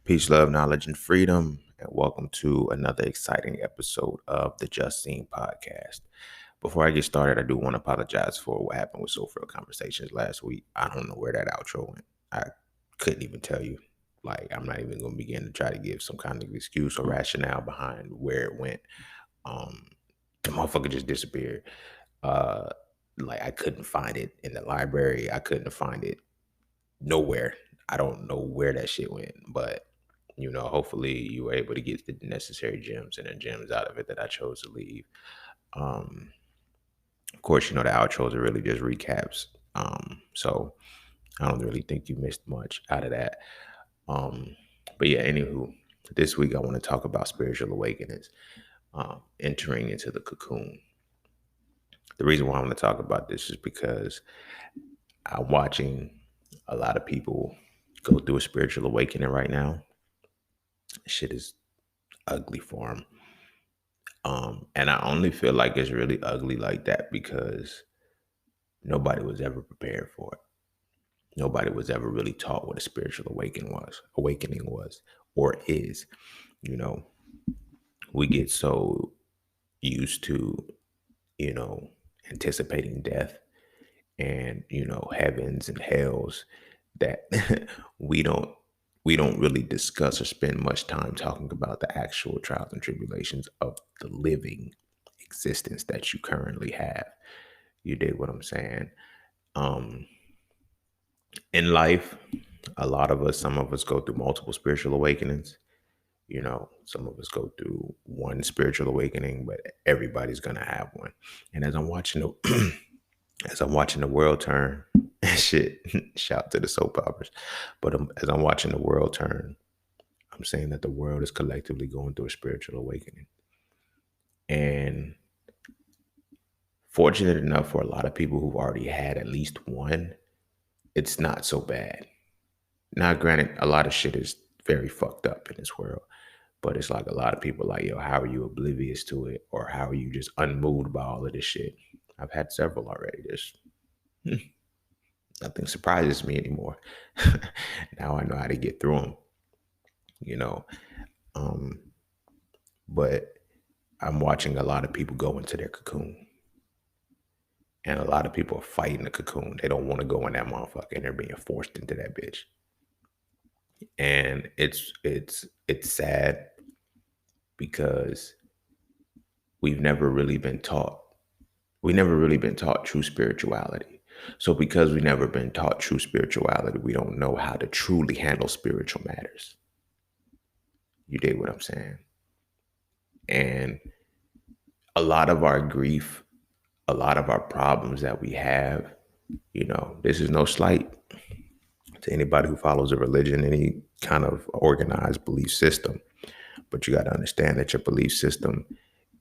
Peace, love, knowledge, and freedom. And welcome to another exciting episode of the Just Seen podcast. Before I get started, I do want to apologize for what happened with Soul Frill Conversations last week. I don't know where that outro went. I couldn't even tell you. Like, I'm not even going to begin to try to give some kind of excuse or rationale behind where it went. The motherfucker just disappeared. Uh, like, I couldn't find it in the library. I couldn't find it nowhere. I don't know where that shit went, but hopefully you were able to get the necessary gems and the gems out of it that I chose to leave. Um, of course, the outros are really just recaps. So I don't really think you missed much out of that. Um, but yeah, anywho, this week I want to talk about spiritual awakenings, entering into the cocoon. The reason why I want to talk about this is because I'm watching a lot of people go through a spiritual awakening right now. Shit is ugly for them. And I only feel like it's really ugly like that because nobody was ever prepared for it. Nobody was ever really taught what a spiritual awakening was, or is. You know, we get so used to, you know, anticipating death and, heavens and hells that we don't really discuss or spend much time talking about the actual trials and tribulations of the living existence that you currently have. You dig what I'm saying? Um, in life, some of us go through multiple spiritual awakenings. Some of us go through one spiritual awakening, but everybody's gonna have one. And as I'm watching the as I'm watching the world turn, shit, shout to the soap operas. But as I'm watching the world turn, I'm saying that the world is collectively going through a spiritual awakening. And fortunate enough for a lot of people who've already had at least one, it's not so bad. Now, granted, a lot of shit is very fucked up in this world, but it's like a lot of people like, yo, how are you oblivious to it? Or how are you just unmoved by all of this shit? I've had several already. There's nothing surprises me anymore. Now I know how to get through them, you know. Um, but I'm watching a lot of people go into their cocoon. And a lot of people are fighting the cocoon. They don't want to go in that motherfucker and they're being forced into that bitch. And it's sad because we've never really been taught. We never really been taught true spirituality. So because we've never been taught true spirituality, we don't know how to truly handle spiritual matters. You dig what I'm saying? And a lot of our grief, a lot of our problems that we have, this is no slight to anybody who follows a religion, any kind of organized belief system. But you got to understand that your belief system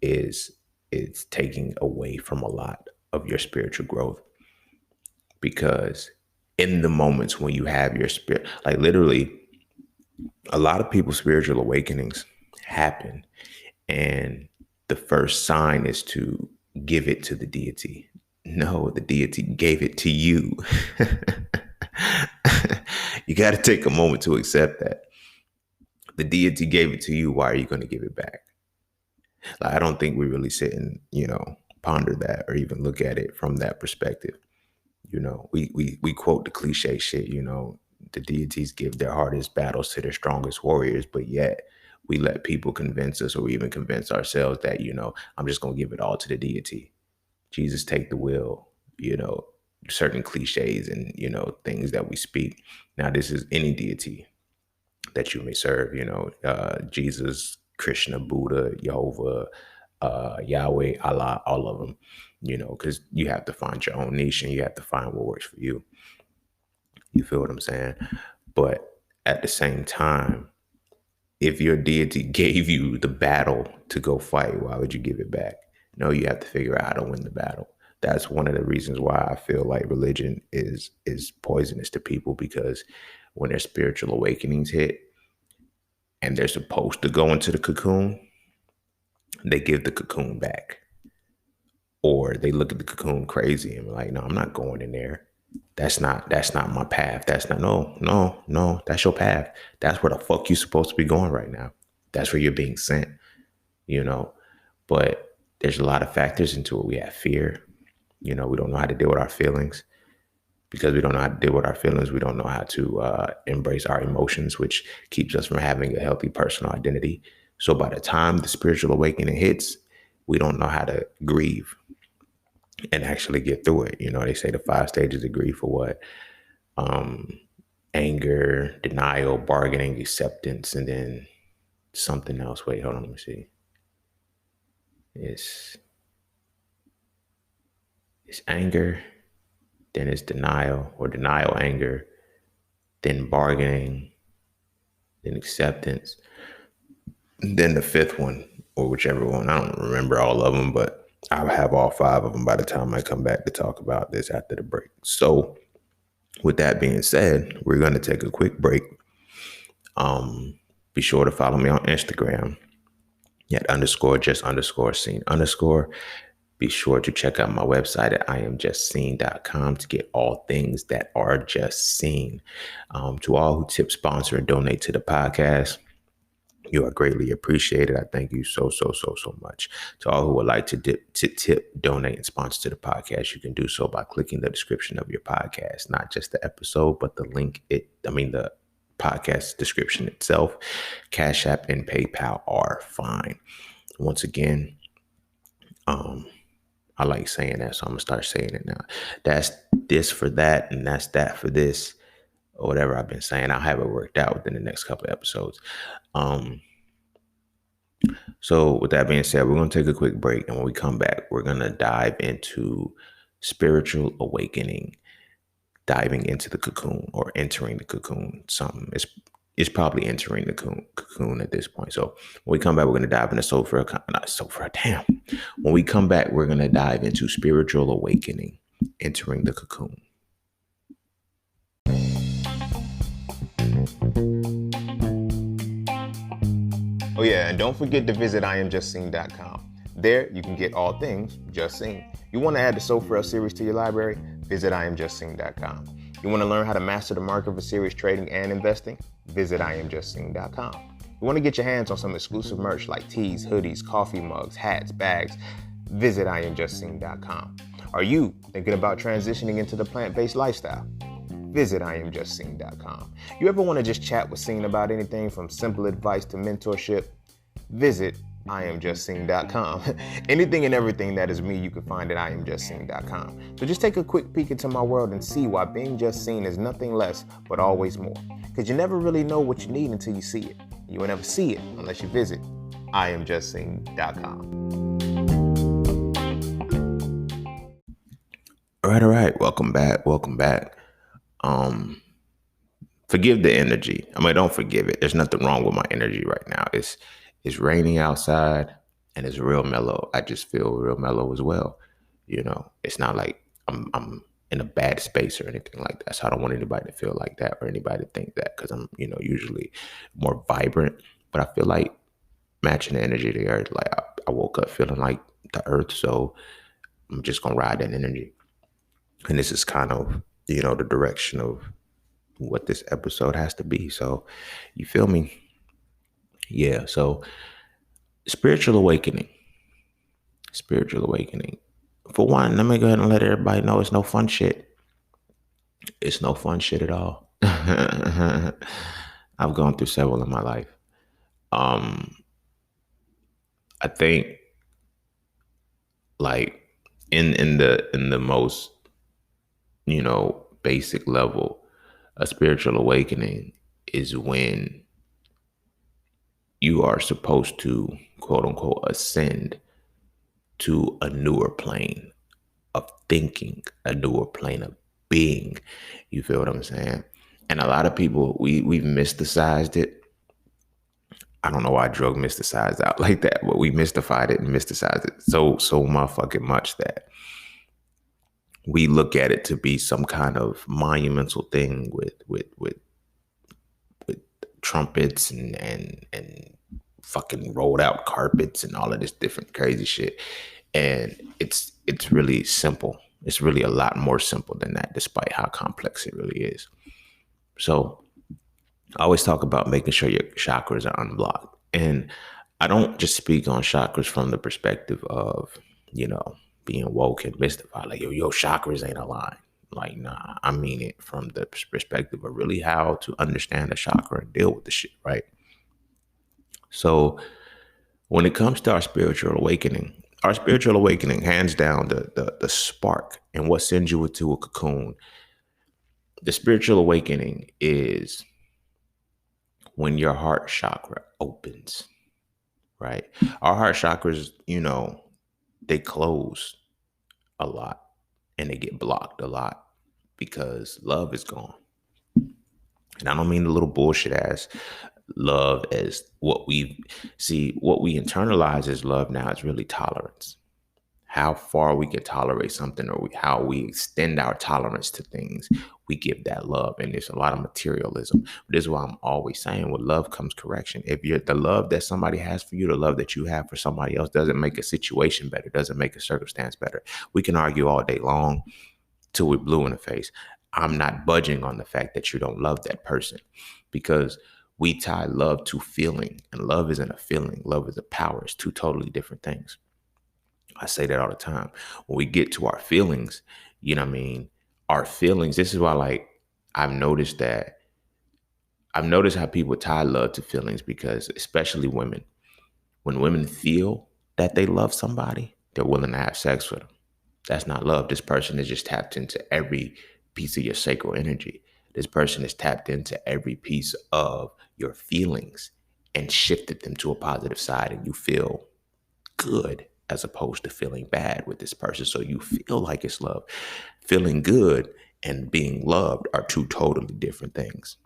is taking away from a lot of your spiritual growth. Because in the moments when you have your spirit, like literally, a lot of people's spiritual awakenings happen, and the first sign is to give it to the deity. No, the deity gave it to you. You got to take a moment to accept that. The deity gave it to you. Why are you going to give it back? Like, I don't think we really sit and, ponder that or even look at it from that perspective. We quote the cliche shit, the deities give their hardest battles to their strongest warriors, but yet we let people convince us or we even convince ourselves that, I'm just going to give it all to the deity. Jesus, take the wheel, certain cliches and, things that we speak. Now, this is any deity that you may serve, Jesus, Krishna, Buddha, Jehovah, Yahweh, Allah, all of them, because you have to find your own niche and you have to find what works for you. You feel what I'm saying? But at the same time, if your deity gave you the battle to go fight, why would you give it back? No, you have to figure out how to win the battle. That's one of the reasons why I feel like religion is poisonous to people, because when their spiritual awakenings hit and they're supposed to go into the cocoon, they give the cocoon back. Or they look at the cocoon crazy and be like, no, I'm not going in there. That's not my path. That's not no, that's your path. That's where the fuck you supposed to be going right now. That's where you're being sent, you know. But there's a lot of factors into it. We have fear. We don't know how to deal with our feelings. Because we don't know how to deal with our feelings, we don't know how to embrace our emotions, which keeps us from having a healthy personal identity. So by the time the spiritual awakening hits, we don't know how to grieve and actually get through it. They say the 5 stages of grief for what? Um, Anger, denial, bargaining, acceptance, and then something else. Wait, hold on, let me see. It's anger, then it's denial, or denial, anger, then bargaining, then acceptance. Then the fifth one, or whichever one, I don't remember all of them, but I'll have all 5 of them by the time I come back to talk about this after the break. So, with that being said, we're going to take a quick break. Be sure to follow me on Instagram at _just_seen_. Be sure to check out my website at IamJustSeen.com to get all things that are just seen. To all who tip, sponsor, and donate to the podcast, you are greatly appreciated. I thank you so much. To all who would like to tip, donate, and sponsor to the podcast, you can do so by clicking the description of your podcast, not just the episode, but the the podcast description itself. Cash App and PayPal are fine. Once again, I like saying that, so I'm gonna start saying it now. That's this for that, and that's that for this, or whatever I've been saying. I'll have it worked out within the next couple of episodes. So with that being said, we're going to take a quick break. And when we come back, we're going to dive into spiritual awakening, diving into the cocoon, or entering the cocoon. It's probably entering the cocoon at this point. So when we come back, we're going to dive into When we come back, we're going to dive into spiritual awakening, entering the cocoon. Oh yeah, and don't forget to visit IamJustSeen.com. There, you can get all things Just Seen. You want to add the Soulfrell series to your library? Visit IamJustSeen.com. You want to learn how to master the market for serious trading and investing? Visit IamJustSeen.com. You want to get your hands on some exclusive merch like tees, hoodies, coffee mugs, hats, bags? Visit IamJustSeen.com. Are you thinking about transitioning into the plant-based lifestyle? Visit IamJustSeen.com. You ever want to just chat with Seen about anything from simple advice to mentorship? Visit IamJustSeen.com. Anything and everything that is me, you can find at IamJustSeen.com. So just take a quick peek into my world and see why being just seen is nothing less but always more. Because you never really know what you need until you see it. You will never see it unless you visit IamJustSeen.com. All right. Welcome back. Forgive the energy. Don't forgive it. There's nothing wrong with my energy right now. It's raining outside and it's real mellow. I just feel real mellow as well. It's not like I'm in a bad space or anything like that. So I don't want anybody to feel like that or anybody to think that, because I'm, usually more vibrant. But I feel like matching the energy of the earth. Like I woke up feeling like the earth, so I'm just gonna ride that energy. And this is kind of, the direction of what this episode has to be. So you feel me? Yeah. So spiritual awakening. For one, let me go ahead and let everybody know it's no fun shit. It's no fun shit at all. I've gone through several in my life. I think like in the most, basic level, a spiritual awakening is when you are supposed to, quote unquote, ascend to a newer plane of thinking, a newer plane of being. You feel what I'm saying? And a lot of people, we've mysticized it. I don't know why I drug mysticized out like that, but we mystified it and mysticized it so motherfucking much that we look at it to be some kind of monumental thing with trumpets and fucking rolled out carpets and all of this different crazy shit. And it's really simple. It's really a lot more simple than that, despite how complex it really is. So I always talk about making sure your chakras are unblocked. And I don't just speak on chakras from the perspective of, you know, being woke and mystified, like, yo, your chakras ain't aligned. Like, nah, I mean it from the perspective of really how to understand the chakra and deal with the shit, right? So when it comes to our spiritual awakening, hands down, the spark and what sends you into a cocoon, the spiritual awakening is when your heart chakra opens, right? Our heart chakras, they close a lot and they get blocked a lot because love is gone. And I don't mean the little bullshit ass love as what we internalize as love now is really tolerance. How far we can tolerate something, or how we extend our tolerance to things, we give that love. And there's a lot of materialism. This is why I'm always saying, with love comes correction. If you're the love that somebody has for you, the love that you have for somebody else doesn't make a situation better, doesn't make a circumstance better. We can argue all day long till we're blue in the face. I'm not budging on the fact that you don't love that person, because we tie love to feeling, and love isn't a feeling. Love is a power. It's two totally different things. I say that all the time. When we get to our feelings, you know what I mean? Our feelings, this is why, like, I've noticed that, I've noticed how people tie love to feelings, because especially women, when women feel that they love somebody, they're willing to have sex with them. That's not love. This person is just tapped into every piece of your sacral energy. This person is tapped into every piece of your feelings and shifted them to a positive side, and you feel good as opposed to feeling bad with this person. So you feel like it's love. Feeling good and being loved are two totally different things.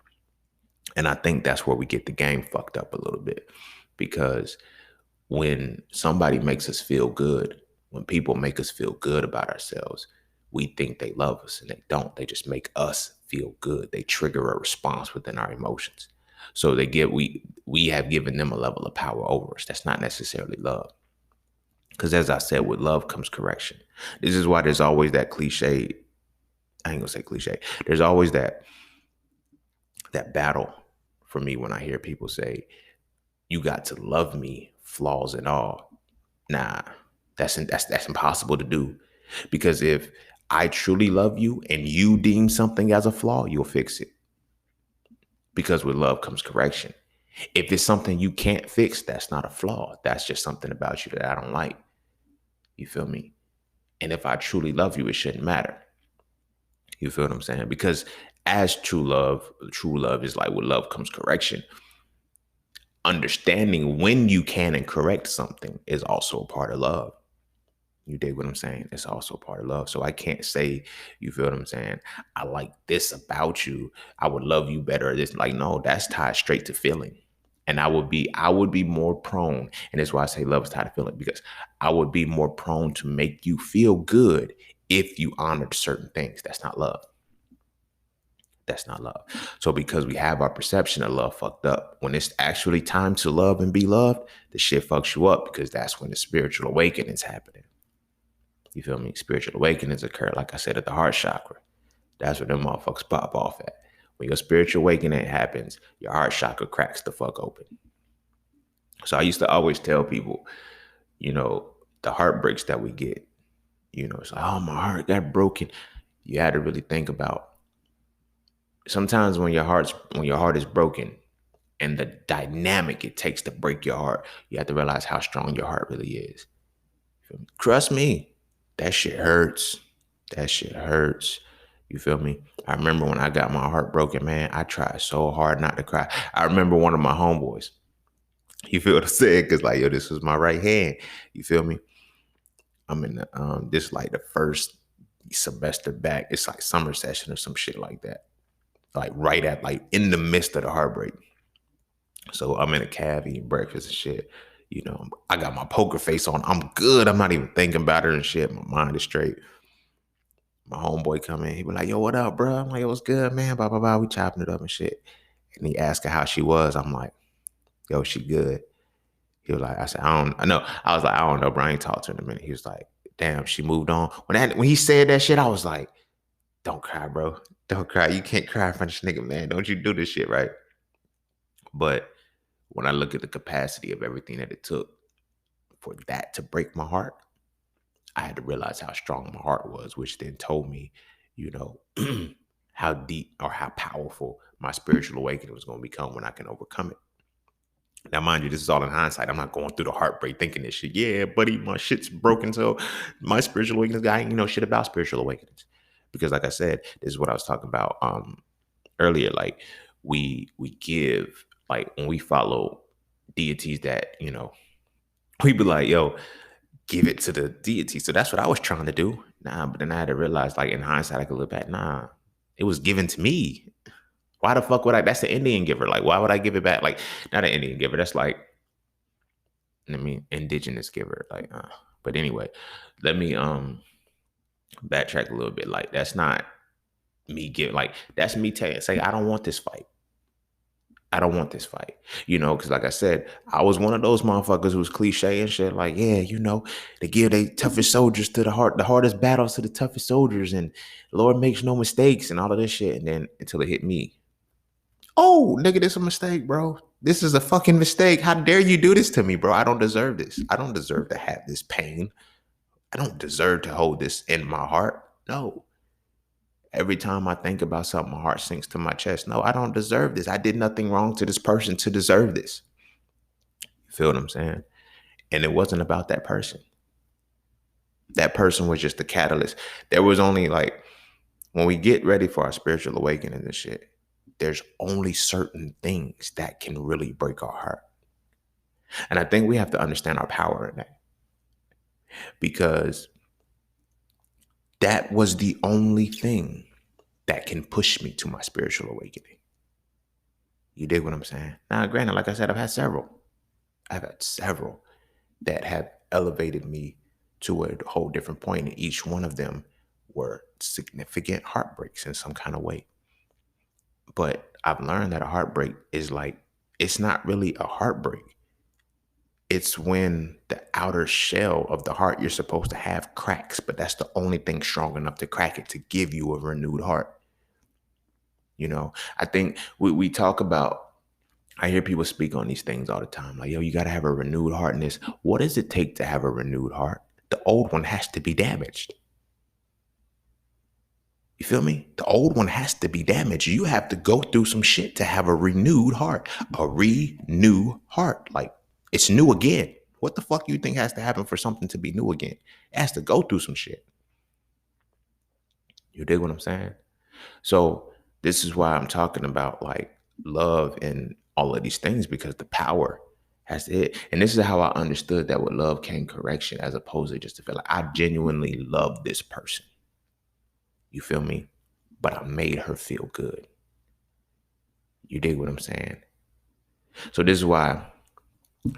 And I think that's where we get the game fucked up a little bit, because when somebody makes us feel good, when people make us feel good about ourselves, we think they love us, and they don't. They just make us feel good. They trigger a response within our emotions. So we have given them a level of power over us. That's not necessarily love. Because as I said, with love comes correction. This is why there's always that cliche. I ain't gonna say cliche. There's always that battle for me when I hear people say, "You got to love me, flaws and all." Nah, that's impossible to do. Because if I truly love you and you deem something as a flaw, you'll fix it. Because with love comes correction. If it's something you can't fix, that's not a flaw. That's just something about you that I don't like. You feel me? And if I truly love you, it shouldn't matter. You feel what I'm saying? Because as true love is like, with love comes correction. Understanding when you can and correct something is also a part of love. You dig what I'm saying? It's also part of love. So I can't say, you feel what I'm saying, I like this about you, I would love you better. This, like, no, that's tied straight to feeling. And I would be more prone, and that's why I say love is tied to feeling, because I would be more prone to make you feel good if you honored certain things. That's not love. That's not love. So because we have our perception of love fucked up, when it's actually time to love and be loved, the shit fucks you up, because that's when the spiritual awakening is happening. You feel me? Spiritual awakenings occur, like I said, at the heart chakra. That's where them motherfuckers pop off at. When your spiritual awakening happens, your heart chakra cracks the fuck open. So I used to always tell people, the heartbreaks that we get, it's like, oh, my heart got broken. You had to really think about, sometimes when your heart is broken, and the dynamic it takes to break your heart, you have to realize how strong your heart really is. Trust me, that shit hurts. That shit hurts. You feel me? I remember when I got my heart broken, man, I tried so hard not to cry. I remember one of my homeboys. You feel what I'm saying? Because, like, yo, this was my right hand. You feel me? I'm in this, like, the first semester back. It's like summer session or some shit like that. Like, right at, like, in the midst of the heartbreak. So I'm in a cab eating breakfast and shit. I got my poker face on. I'm good. I'm not even thinking about it and shit. My mind is straight. My homeboy come in. He be like, yo, what up, bro? I'm like, yo, what's good, man? Blah, blah, blah. We chopping it up and shit. And he asked her how she was. I'm like, yo, she good. He was like, I said, I don't know. I was like, I don't know, bro. I ain't talked to her in a minute. He was like, damn, she moved on. When he said that shit, I was like, don't cry, bro. Don't cry. You can't cry in front of this nigga, man. Don't you do this shit, right? But when I look at the capacity of everything that it took for that to break my heart, I had to realize how strong my heart was, which then told me, you know, how deep or how powerful my spiritual awakening was going to become when I can overcome it. Now, mind you, this is all in hindsight. I'm not going through the heartbreak thinking this shit. Yeah, buddy, my shit's broken. So my spiritual awakenings guy, shit about spiritual awakenings. Because like I said, this is what I was talking about earlier. Like we give, like when we follow deities that, we be like, yo, give it to the deity. So that's what I was trying to do. Nah, but then I had to realize, like in hindsight, I could look back. Nah, it was given to me. Why the fuck would I? That's the Indian giver. Like, why would I give it back? Like, not an Indian giver. That's like, indigenous giver. Like, but anyway, let me backtrack a little bit. Like, that's not me give. Like, that's me say, I don't want this fight. I don't want this fight, because like I said, I was one of those motherfuckers who was cliche and shit. Like, yeah, they give their toughest soldiers to the hardest battles to the toughest soldiers, and Lord makes no mistakes and all of this shit. And then until it hit me, oh, nigga, this is a mistake, bro. This is a fucking mistake. How dare you do this to me, bro? I don't deserve this. I don't deserve to have this pain. I don't deserve to hold this in my heart. No. Every time I think about something, my heart sinks to my chest. No, I don't deserve this. I did nothing wrong to this person to deserve this. You feel what I'm saying? And it wasn't about that person. That person was just the catalyst. There was only like, when we get ready for our spiritual awakening and shit, there's only certain things that can really break our heart. And I think we have to understand our power in that, because that was the only thing that can push me to my spiritual awakening. You dig what I'm saying? Now, granted, like I said, I've had several that have elevated me to a whole different point, and each one of them were significant heartbreaks in some kind of way. But I've learned that a heartbreak is like, it's not really a heartbreak. It's when the outer shell of the heart you're supposed to have cracks, but that's the only thing strong enough to crack it, to give you a renewed heart. I think we talk about, I hear people speak on these things all the time. Like, yo, you got to have a renewed heart in this. What does it take to have a renewed heart? The old one has to be damaged. You feel me? The old one has to be damaged. You have to go through some shit to have a renewed heart. A renewed heart. Like, it's new again. What the fuck you think has to happen for something to be new again? It has to go through some shit. You dig what I'm saying? So this is why I'm talking about like love and all of these things, because the power has to hit. And this is how I understood that with love came correction, as opposed to just to feel like I genuinely love this person. You feel me? But I made her feel good. You dig what I'm saying? So this is why,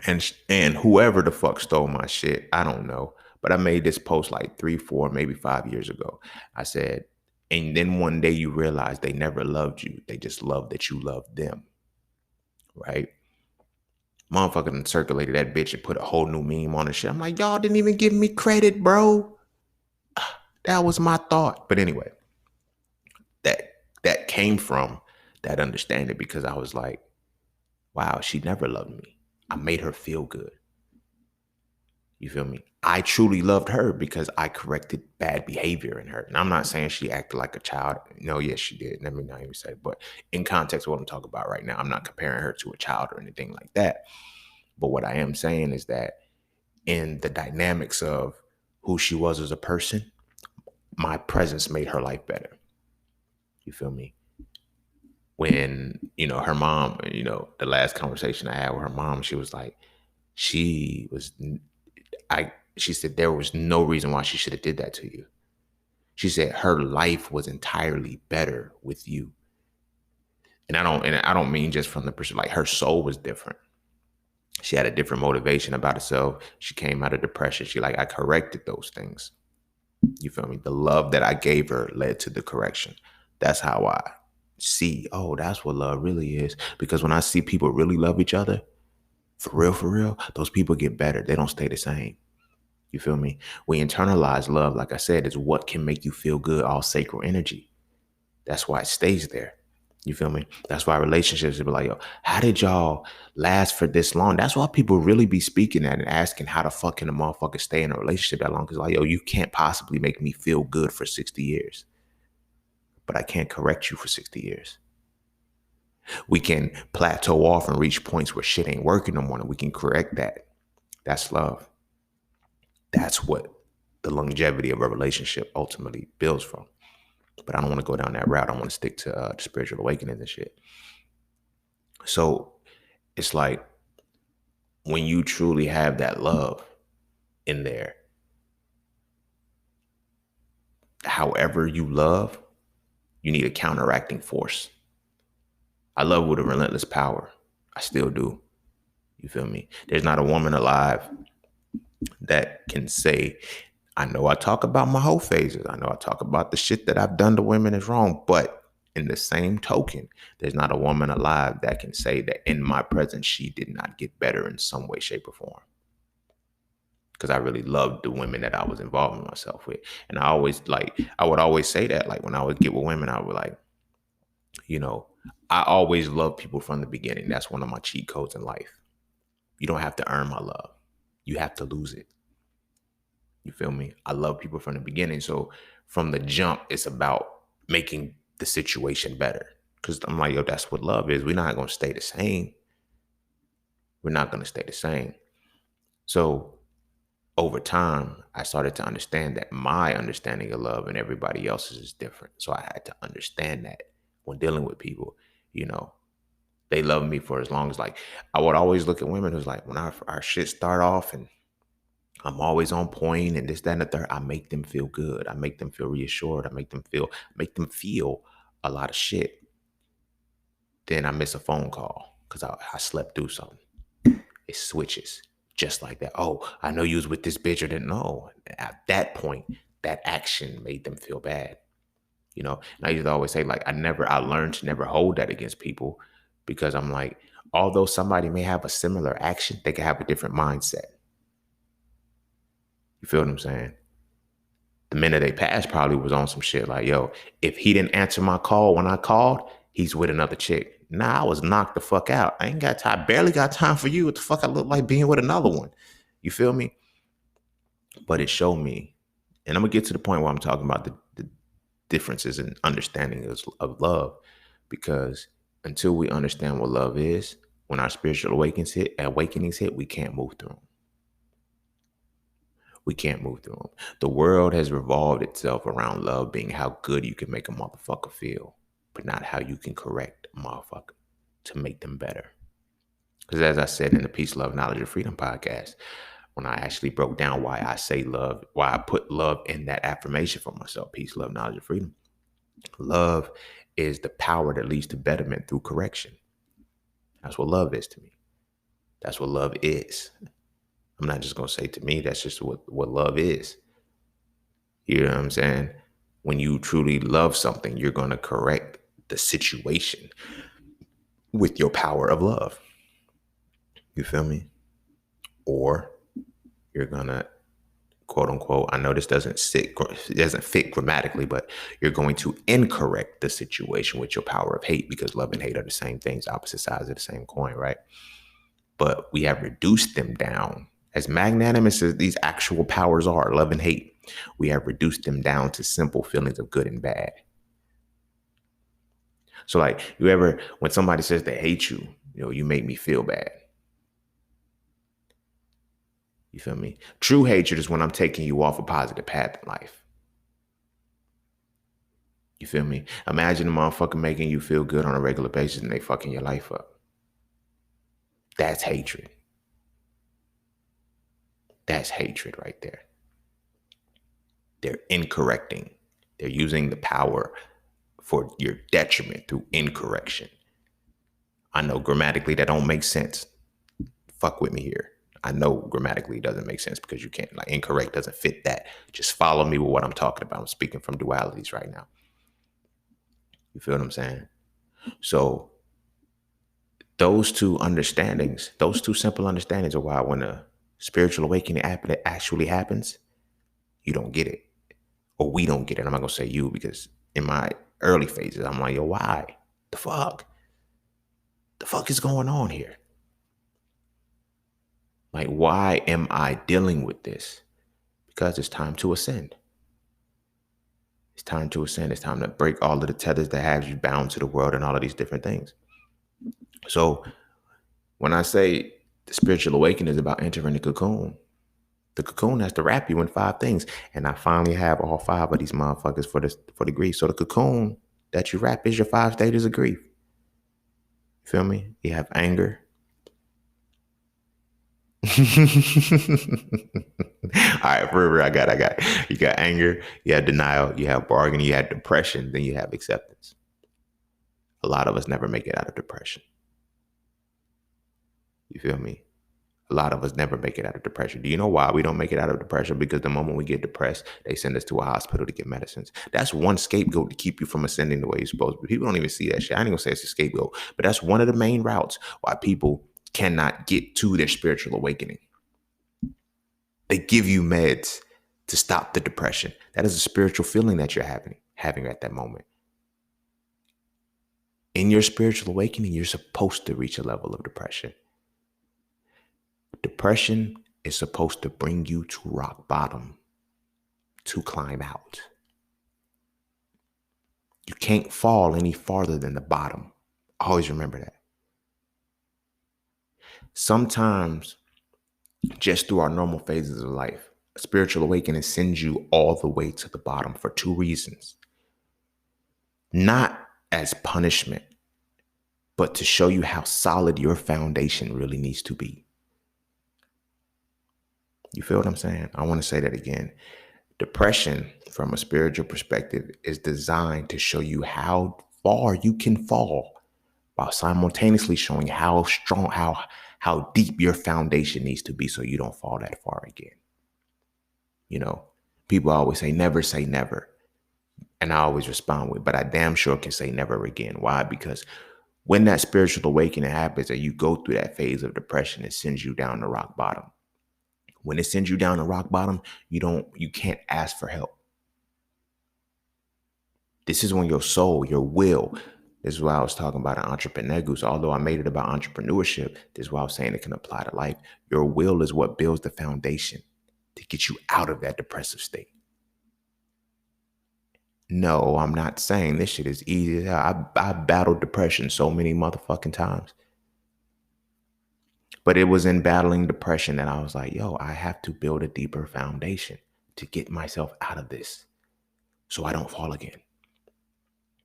and whoever the fuck stole my shit, I don't know. But I made this post like 3, 4, maybe 5 years ago. I said, and then one day you realize they never loved you. They just loved that you loved them. Right? Motherfucker done circulated that bitch and put a whole new meme on the shit. I'm like, y'all didn't even give me credit, bro. That was my thought. But anyway, that came from that understanding, because I was like, wow, she never loved me. I made her feel good. You feel me? I truly loved her because I corrected bad behavior in her. And I'm not saying she acted like a child. No, yes, she did. Let me not even say, but in context of what I'm talking about right now, I'm not comparing her to a child or anything like that. But what I am saying is that in the dynamics of who she was as a person, my presence made her life better. You feel me? When, her mom, the last conversation I had with her mom, she was like, she said there was no reason why she should have did that to you. She said her life was entirely better with you. And I don't mean just from the perspective, like her soul was different. She had a different motivation about herself. She came out of depression. I corrected those things. You feel me? The love that I gave her led to the correction. That's how I see, oh, that's what love really is. Because when I see people really love each other, for real, those people get better. They don't stay the same. You feel me? We internalize love, like I said, is what can make you feel good, all sacred energy. That's why it stays there. You feel me? That's why relationships be like, yo, how did y'all last for this long? That's why people really be speaking that and asking how the fuck can a motherfucker stay in a relationship that long? Because like, yo, you can't possibly make me feel good for 60 years. But I can't correct you for 60 years. We can plateau off and reach points where shit ain't working no more, and we can correct that. That's love. That's what the longevity of a relationship ultimately builds from. But I don't want to go down that route. I want to stick to the spiritual awakening and shit. So it's like when you truly have that love in there, however you love, you need a counteracting force. I love with a relentless power. I still do. You feel me? There's not a woman alive that can say, I know I talk about my whole phases. I know I talk about the shit that I've done to women is wrong. But in the same token, there's not a woman alive that can say that in my presence, she did not get better in some way, shape, or form. Because I really loved the women that I was involving myself with. And I would always say that, like when I would get with women, I would like, you know, I always love people from the beginning. That's one of my cheat codes in life. You don't have to earn my love. You have to lose it. You feel me? I love people from the beginning. So from the jump, it's about making the situation better. Because I'm like, yo, that's what love is. We're not going to stay the same. We're not going to stay the same. So over time, I started to understand that my understanding of love and everybody else's is different. So I had to understand that when dealing with people, you know, they love me for as long as like, I would always look at women who's like, when our shit start off and I'm always on point and this, that, and the third, I make them feel good. I make them feel reassured. I make them feel a lot of shit. Then I miss a phone call because I slept through something. It switches just like that. Oh, I know you was with this bitch or didn't know. At that point, that action made them feel bad. You know, and I used to always say, like, I learned to never hold that against people because I'm like, although somebody may have a similar action, they can have a different mindset. You feel what I'm saying? The minute they passed probably was on some shit like, yo, if he didn't answer my call when I called, he's with another chick. Nah, I was knocked the fuck out. I ain't got time, barely got time for you. What the fuck I look like being with another one? You feel me? But it showed me, and I'm gonna get to the point where I'm talking about the differences in understanding of love, because until we understand what love is, when our spiritual awakenings hit, we can't move through them. We can't move through them. The world has revolved itself around love being how good you can make a motherfucker feel, but not how you can correct a motherfucker to make them better. Because as I said in the Peace, Love, Knowledge, and Freedom podcast, when I actually broke down why I say love, why I put love in that affirmation for myself, peace, love, knowledge, and freedom. Love is the power that leads to betterment through correction. That's what love is to me. That's what love is. I'm not just going to say to me, that's just what love is. You know what I'm saying? When you truly love something, you're going to correct the situation with your power of love. You feel me? Or you're going to, quote unquote, I know this doesn't fit grammatically, but you're going to incorrect the situation with your power of hate, because love and hate are the same things, opposite sides of the same coin, right? But we have reduced them down. As magnanimous as these actual powers are, love and hate, we have reduced them down to simple feelings of good and bad. So like, when somebody says they hate you, you make me feel bad. You feel me? True hatred is when I'm taking you off a positive path in life. You feel me? Imagine a motherfucker making you feel good on a regular basis and they fucking your life up. That's hatred. That's hatred right there. They're incorrecting. They're using the power for your detriment through incorrection. I know grammatically that don't make sense. Fuck with me here. I know grammatically it doesn't make sense because you can't, like, incorrect doesn't fit that. Just follow me with what I'm talking about. I'm speaking from dualities right now. You feel what I'm saying? So those two simple understandings are why I want to spiritual awakening actually happens, you don't get it. Or we don't get it. I'm not gonna say you, because in my early phases, I'm like, yo, why? The fuck? The fuck is going on here? Like, why am I dealing with this? Because it's time to ascend. It's time to ascend. It's time to break all of the tethers that have you bound to the world and all of these different things. So when I say the spiritual awakening is about entering the cocoon has to wrap you in 5 things. And I finally have all 5 of these motherfuckers for the grief. So the cocoon that you wrap is your 5 stages of grief. You feel me? You have anger. All right, forever. I got it. You got anger, you have denial, you have bargaining, you have depression, then you have acceptance. A lot of us never make it out of depression. You feel me? A lot of us never make it out of depression. Do you know why we don't make it out of depression? Because the moment we get depressed, they send us to a hospital to get medicines. That's one scapegoat to keep you from ascending the way you're supposed to. But people don't even see that shit. I ain't gonna say it's a scapegoat, but that's one of the main routes why people cannot get to their spiritual awakening. They give you meds to stop the depression. That is a spiritual feeling that you're having at that moment. In your spiritual awakening, you're supposed to reach a level of depression. Depression is supposed to bring you to rock bottom, to climb out. You can't fall any farther than the bottom. Always remember that. Sometimes, just through our normal phases of life, a spiritual awakening sends you all the way to the bottom for 2 reasons. Not as punishment, but to show you how solid your foundation really needs to be. You feel what I'm saying? I want to say that again. Depression, from a spiritual perspective, is designed to show you how far you can fall, while simultaneously showing how strong, how deep your foundation needs to be so you don't fall that far again. You know, people always say never. And I always respond with, but I damn sure can say never again. Why? Because when that spiritual awakening happens and you go through that phase of depression, it sends you down to rock bottom. When it sends you down to rock bottom, you can't ask for help. This is when your soul, your will, this is why I was talking about an entrepreneur goose. Although I made it about entrepreneurship, this is why I was saying it can apply to life. Your will is what builds the foundation to get you out of that depressive state. No, I'm not saying this shit is easy. I battled depression so many motherfucking times. But it was in battling depression that I was like, yo, I have to build a deeper foundation to get myself out of this so I don't fall again.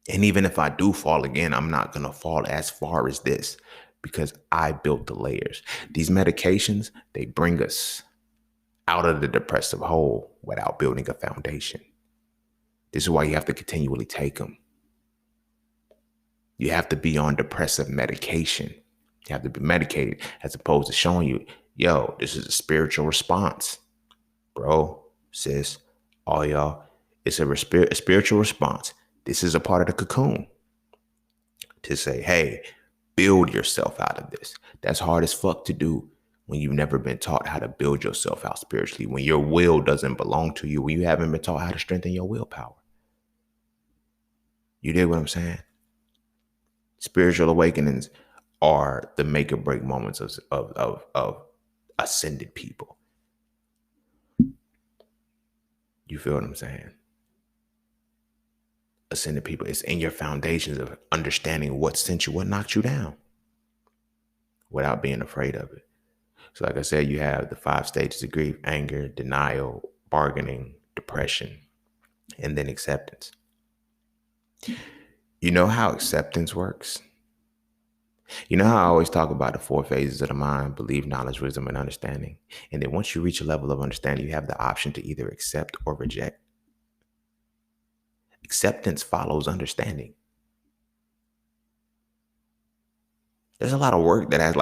And even if I do fall again, I'm not going to fall as far as this because I built the layers. These medications, they bring us out of the depressive hole without building a foundation. This is why you have to continually take them. You have to be on depressive medication. You have to be medicated as opposed to showing you, yo, this is a spiritual response. Bro, sis, all y'all, it's a spiritual response. This is a part of the cocoon to say, hey, build yourself out of this. That's hard as fuck to do when you've never been taught how to build yourself out spiritually, when your will doesn't belong to you, when you haven't been taught how to strengthen your willpower. You dig what I'm saying? Spiritual awakenings are the make or break moments of ascended people. You feel what I'm saying? Ascended people, it's in your foundations of understanding what sent you, what knocked you down without being afraid of it. So like I said, you have the 5 stages of grief: anger, denial, bargaining, depression, and then acceptance. You know how acceptance works? You know how I always talk about the 4 phases of the mind: belief, knowledge, wisdom, and understanding. And then once you reach a level of understanding, you have the option to either accept or reject. Acceptance follows understanding. There's a lot of work that has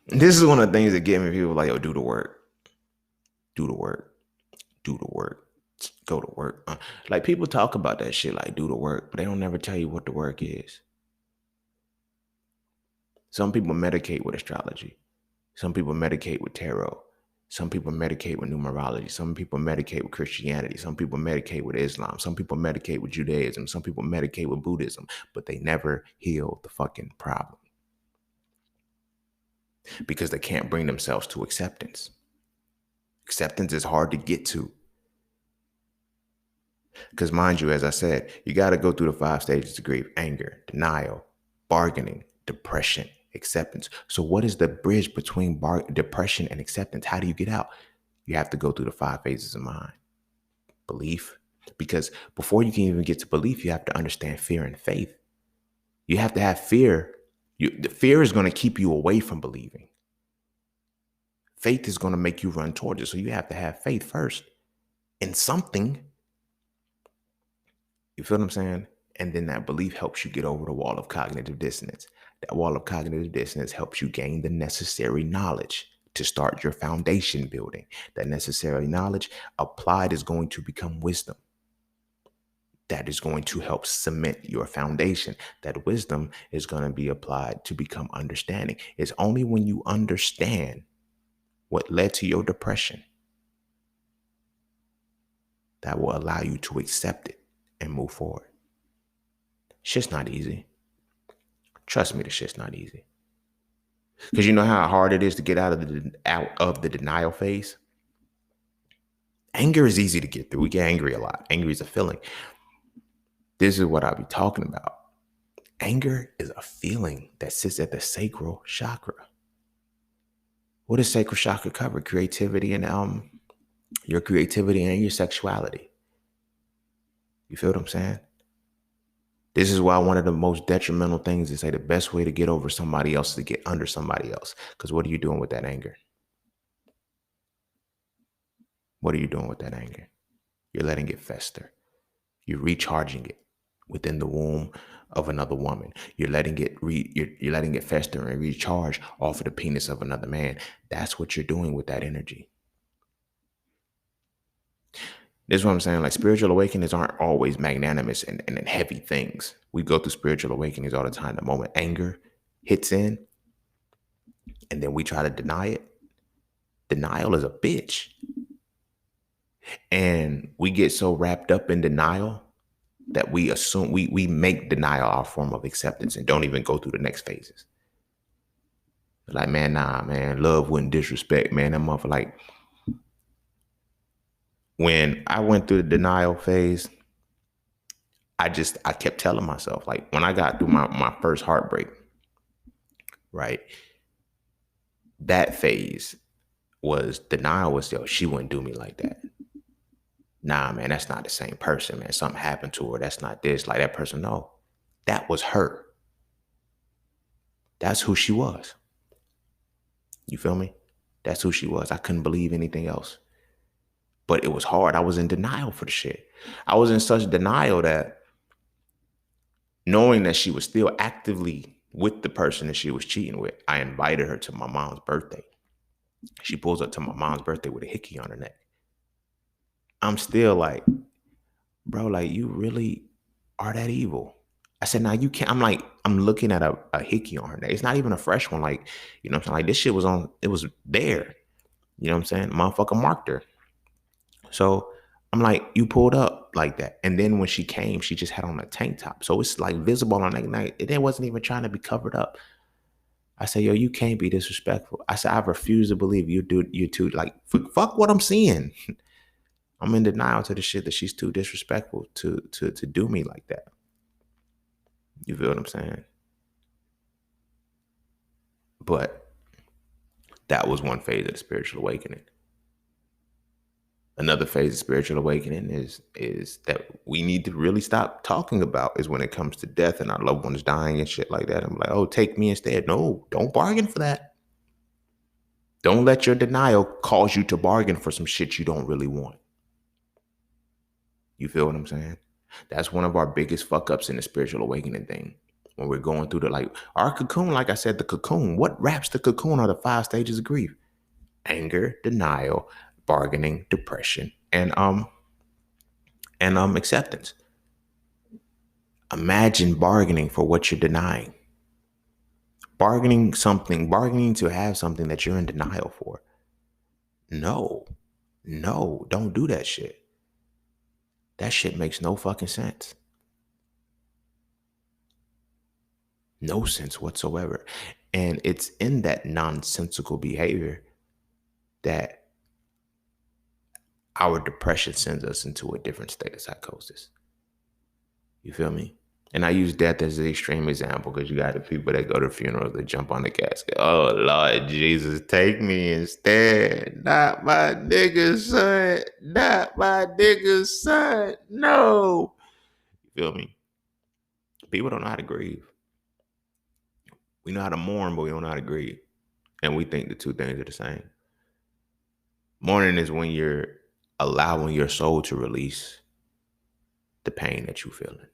this is one of the things that get me. People like, oh, do the work, do the work, do the work, go to work. Like people talk about that shit, like do the work, but they don't never tell you what the work is. Some people medicate with astrology. Some people medicate with tarot. Some people medicate with numerology. Some people medicate with Christianity. Some people medicate with Islam. Some people medicate with Judaism. Some people medicate with Buddhism, but they never heal the fucking problem because they can't bring themselves to acceptance. Acceptance is hard to get to because, mind you, as I said, you got to go through the 5 stages of grief: anger, denial, bargaining, depression, acceptance. So what is the bridge between depression and acceptance? How do you get out? You have to go through the 5 phases of mind. Belief, because before you can even get to belief, you have to understand fear and faith. You have to have fear. The fear is going to keep you away from believing. Faith is going to make you run towards it. So you have to have faith first in something. You feel what I'm saying? And then that belief helps you get over the wall of cognitive dissonance. That wall of cognitive dissonance helps you gain the necessary knowledge to start your foundation building. That necessary knowledge applied is going to become wisdom. That is going to help cement your foundation. That wisdom is going to be applied to become understanding. It's only when you understand what led to your depression that will allow you to accept it and move forward. Shit's not easy. Trust me, the shit's not easy. Because you know how hard it is to get out of the denial phase? Anger is easy to get through. We get angry a lot. Angry is a feeling. This is what I'll be talking about. Anger is a feeling that sits at the sacral chakra. What does sacral chakra cover? Creativity and your creativity and your sexuality. You feel what I'm saying? This is why one of the most detrimental things is say the best way to get over somebody else is to get under somebody else. Because what are you doing with that anger? What are you doing with that anger? You're letting it fester. You're recharging it within the womb of another woman. You're letting it you're letting it fester and recharge off of the penis of another man. That's what you're doing with that energy. This is what I'm saying. Like, spiritual awakenings aren't always magnanimous and heavy things. We go through spiritual awakenings all the time. The moment anger hits in and then we try to deny it, denial is a bitch. And we get so wrapped up in denial that we assume we make denial our form of acceptance and don't even go through the next phases. Like, man, nah, man, love wouldn't disrespect, man. That motherfucker, like, when I went through the denial phase, I kept telling myself, like, when I got through my first heartbreak, right, that phase was denial was still, she wouldn't do me like that. Nah, man, that's not the same person, man. Something happened to her. That's not this, like that person. No, that was her. That's who she was. You feel me? That's who she was. I couldn't believe anything else. But it was hard. I was in denial for the shit. I was in such denial that knowing that she was still actively with the person that she was cheating with, I invited her to my mom's birthday. She pulls up to my mom's birthday with a hickey on her neck. I'm still like, bro, like, you really are that evil? I said, nah, you can't. I'm looking at a hickey on her neck. It's not even a fresh one. Like, you know what I'm saying? Like, this shit was on, it was there. You know what I'm saying? Motherfucker marked her. So I'm like, you pulled up like that. And then when she came, she just had on a tank top. So it's like visible on that night. It wasn't even trying to be covered up. I said, yo, you can't be disrespectful. I said, I refuse to believe you too. Like, fuck what I'm seeing. I'm in denial to the shit that she's too disrespectful to do me like that. You feel what I'm saying? But that was one phase of the spiritual awakening. Another phase of spiritual awakening is that we need to really stop talking about is when it comes to death and our loved ones dying and shit like that. I'm like, oh, take me instead. No, don't bargain for that. Don't let your denial cause you to bargain for some shit you don't really want. You feel what I'm saying? That's one of our biggest fuck ups in the spiritual awakening thing. When we're going through our cocoon, like I said, the cocoon, what wraps the cocoon are the 5 stages of grief: anger, denial, bargaining, depression, and acceptance. Imagine bargaining for what you're denying. Bargaining to have something that you're in denial for. No, don't do that shit. That shit makes no fucking sense. No sense whatsoever. And it's in that nonsensical behavior that our depression sends us into a different state of psychosis. You feel me? And I use death as the extreme example because you got the people that go to funerals that jump on the casket. Oh, Lord Jesus, take me instead. Not my nigga, son. Not my nigga, son. No. You feel me? People don't know how to grieve. We know how to mourn, but we don't know how to grieve. And we think the two things are the same. Mourning is when you're allowing your soul to release the pain that you're feeling.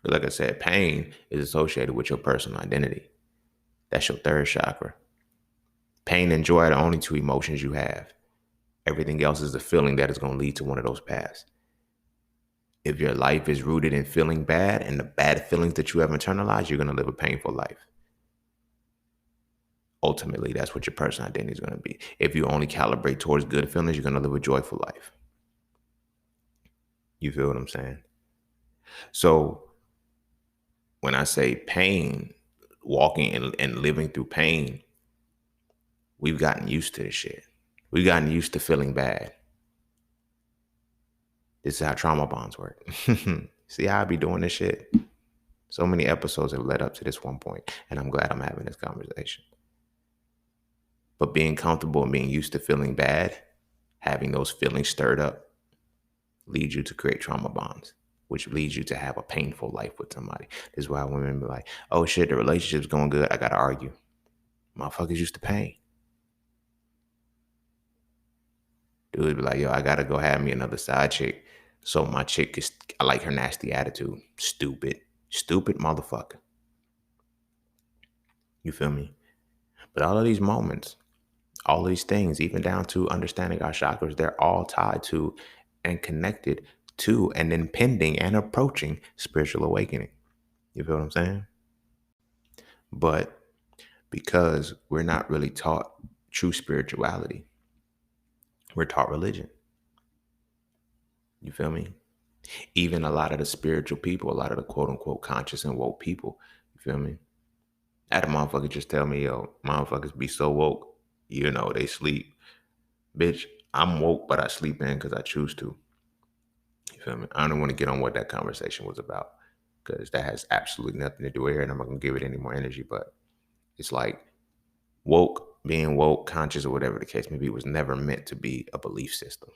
Like I said, pain is associated with your personal identity. That's your third chakra. Pain and joy are the only two emotions you have. Everything else is a feeling that is going to lead to one of those paths. If your life is rooted in feeling bad and the bad feelings that you have internalized, you're going to live a painful life. Ultimately, that's what your personal identity is going to be. If you only calibrate towards good feelings, you're going to live a joyful life. You feel what I'm saying? So when I say pain, walking and living through pain, we've gotten used to this shit. We've gotten used to feeling bad. This is how trauma bonds work. See how I be doing this shit? So many episodes have led up to this one point, and I'm glad I'm having this conversation. But being comfortable and being used to feeling bad, having those feelings stirred up, leads you to create trauma bonds, which leads you to have a painful life with somebody. This is why women be like, oh shit, the relationship's going good, I gotta argue. Motherfuckers used to pain. Dude be like, yo, I gotta go have me another side chick so my chick is, I like her nasty attitude. Stupid motherfucker. You feel me? But all of these moments, all of these things, even down to understanding our chakras, they're all tied to and connected to and impending and approaching spiritual awakening. You feel what I'm saying? But because we're not really taught true spirituality, we're taught religion. You feel me? Even a lot of the spiritual people, a lot of the quote unquote conscious and woke people, you feel me? I had a motherfucker just tell me, yo, motherfuckers be so woke, you know, they sleep. Bitch, I'm woke, but I sleep in because I choose to. You feel me? I don't want to get on what that conversation was about because that has absolutely nothing to do with it, and I'm not going to give it any more energy. But it's like woke, being woke, conscious, or whatever the case may be, was never meant to be a belief system.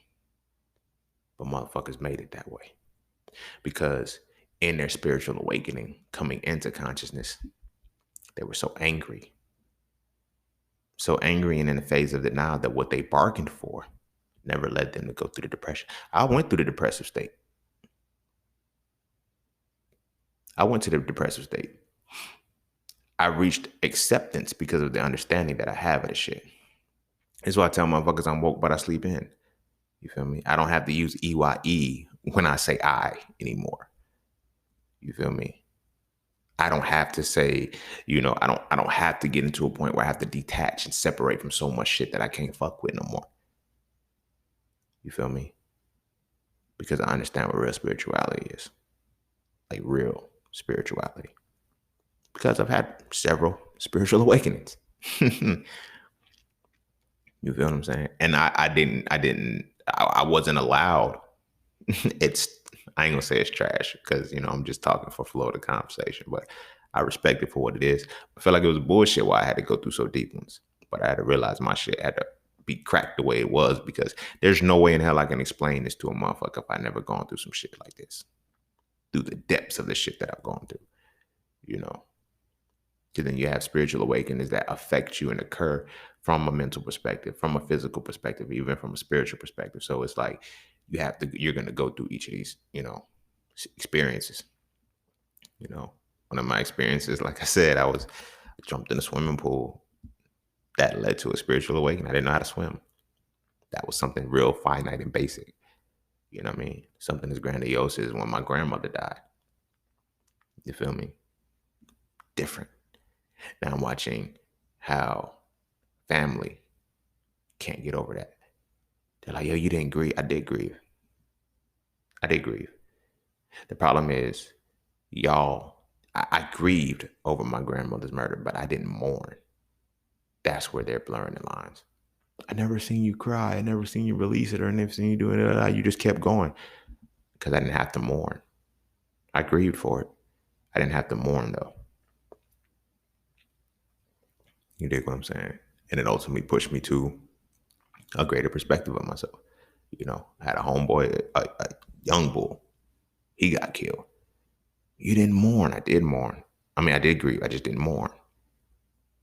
But motherfuckers made it that way because in their spiritual awakening, coming into consciousness, they were so angry and in the phase of denial that what they bargained for never led them to go through the depression. I went through the depressive state. I reached acceptance because of the understanding that I have of the shit. That's why I tell motherfuckers I'm woke, but I sleep in. You feel me? I don't have to use EYE when I say I anymore. You feel me? I don't have to say, I don't have to get into a point where I have to detach and separate from so much shit that I can't fuck with no more. You feel me? Because I understand what real spirituality is. Like real spirituality. Because I've had several spiritual awakenings. You feel what I'm saying? And I wasn't allowed. I ain't gonna say it's trash because, I'm just talking for flow of the conversation, but I respect it for what it is. I felt like it was bullshit why I had to go through so deep ones, but I had to realize my shit had to be cracked the way it was because there's no way in hell I can explain this to a motherfucker if I never gone through some shit like this, through the depths of the shit that I've gone through, Because then you have spiritual awakenings that affect you and occur from a mental perspective, from a physical perspective, even from a spiritual perspective. So it's like you're going to go through each of these, experiences. One of my experiences, like I said, I jumped in a swimming pool that led to a spiritual awakening. I didn't know how to swim. That was something real finite and basic. You know what I mean? Something as grandiose as when my grandmother died. You feel me? Different. Now I'm watching how family can't get over that. They're like, yo, you didn't grieve. I did grieve. I did grieve. The problem is, y'all, I grieved over my grandmother's murder, but I didn't mourn. That's where they're blurring the lines. I never seen you cry. I never seen you release it or never seen you doing it. You just kept going because I didn't have to mourn. I grieved for it. I didn't have to mourn though. You dig what I'm saying? And it ultimately pushed me to a greater perspective of myself. You know, I had a homeboy, a young bull. He got killed. You didn't mourn. I did mourn. I mean, I did grieve. I just didn't mourn.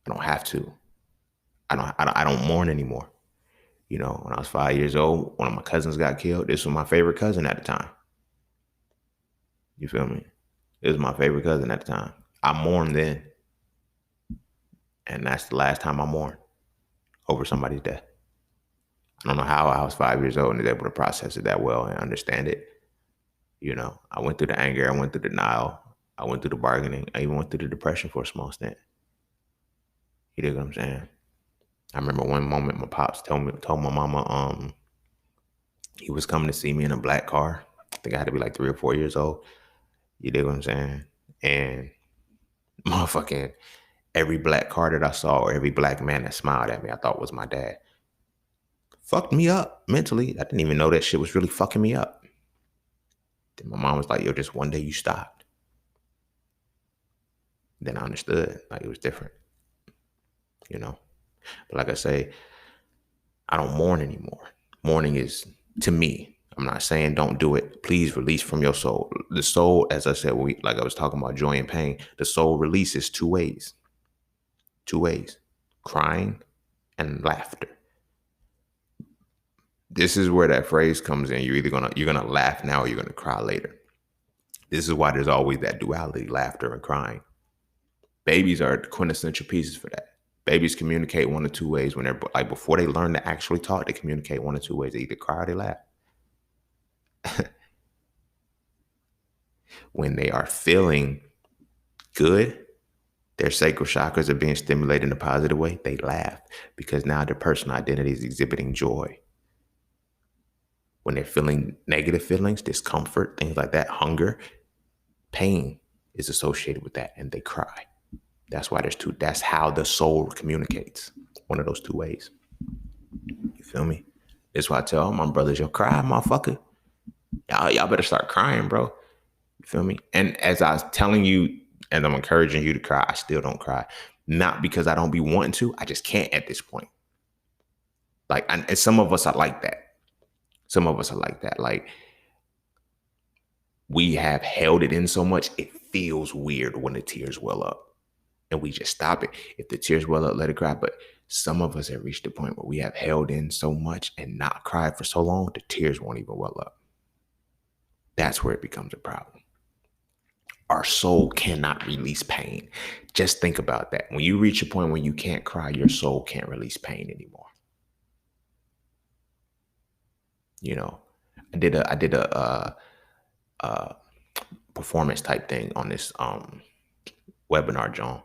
I don't have to. I don't mourn anymore. You know, when I was 5 years old, one of my cousins got killed. This was my favorite cousin at the time. You feel me? It was my favorite cousin at the time. I mourned then. And that's the last time I mourned over somebody's death. I don't know how I was 5 years old and was able to process it that well and understand it. You know, I went through the anger. I went through the denial. I went through the bargaining. I even went through the depression for a small stint. You dig what I'm saying? I remember one moment my pops told my mama, he was coming to see me in a black car. I think I had to be like 3 or 4 years old. You dig what I'm saying? And motherfucking every black car that I saw or every black man that smiled at me, I thought was my dad. Fucked me up mentally. I didn't even know that shit was really fucking me up. Then my mom was like, yo, just one day you stopped. Then I understood, like it was different, you know? But like I say, I don't mourn anymore. Mourning is, to me, I'm not saying don't do it. Please release from your soul. The soul, as I said, like I was talking about joy and pain, the soul releases two ways. Two ways. Crying and laughter. This is where that phrase comes in. You're gonna laugh now or you're gonna cry later. This is why there's always that duality, laughter and crying. Babies are the quintessential pieces for that. Babies communicate one of two ways when they're like before they learn to actually talk, they communicate one of two ways. They either cry or they laugh. When they are feeling good, their sacral chakras are being stimulated in a positive way, they laugh because now their personal identity is exhibiting joy. When they're feeling negative feelings, discomfort, things like that, hunger, pain is associated with that and they cry. That's why there's two. That's how the soul communicates. One of those two ways. You feel me? That's why I tell all my brothers, yo, cry, motherfucker. Y'all better start crying, bro. You feel me? And as I was telling you, and I'm encouraging you to cry, I still don't cry. Not because I don't be wanting to. I just can't at this point. Like, and some of us are like that. Some of us are like that. Like, we have held it in so much, it feels weird when the tears well up. And we just stop it. If the tears well up, let it cry. But some of us have reached the point where we have held in so much and not cried for so long, the tears won't even well up. That's where it becomes a problem. Our soul cannot release pain. Just think about that. When you reach a point where you can't cry, your soul can't release pain anymore. You know, I did a performance type thing on this webinar, John.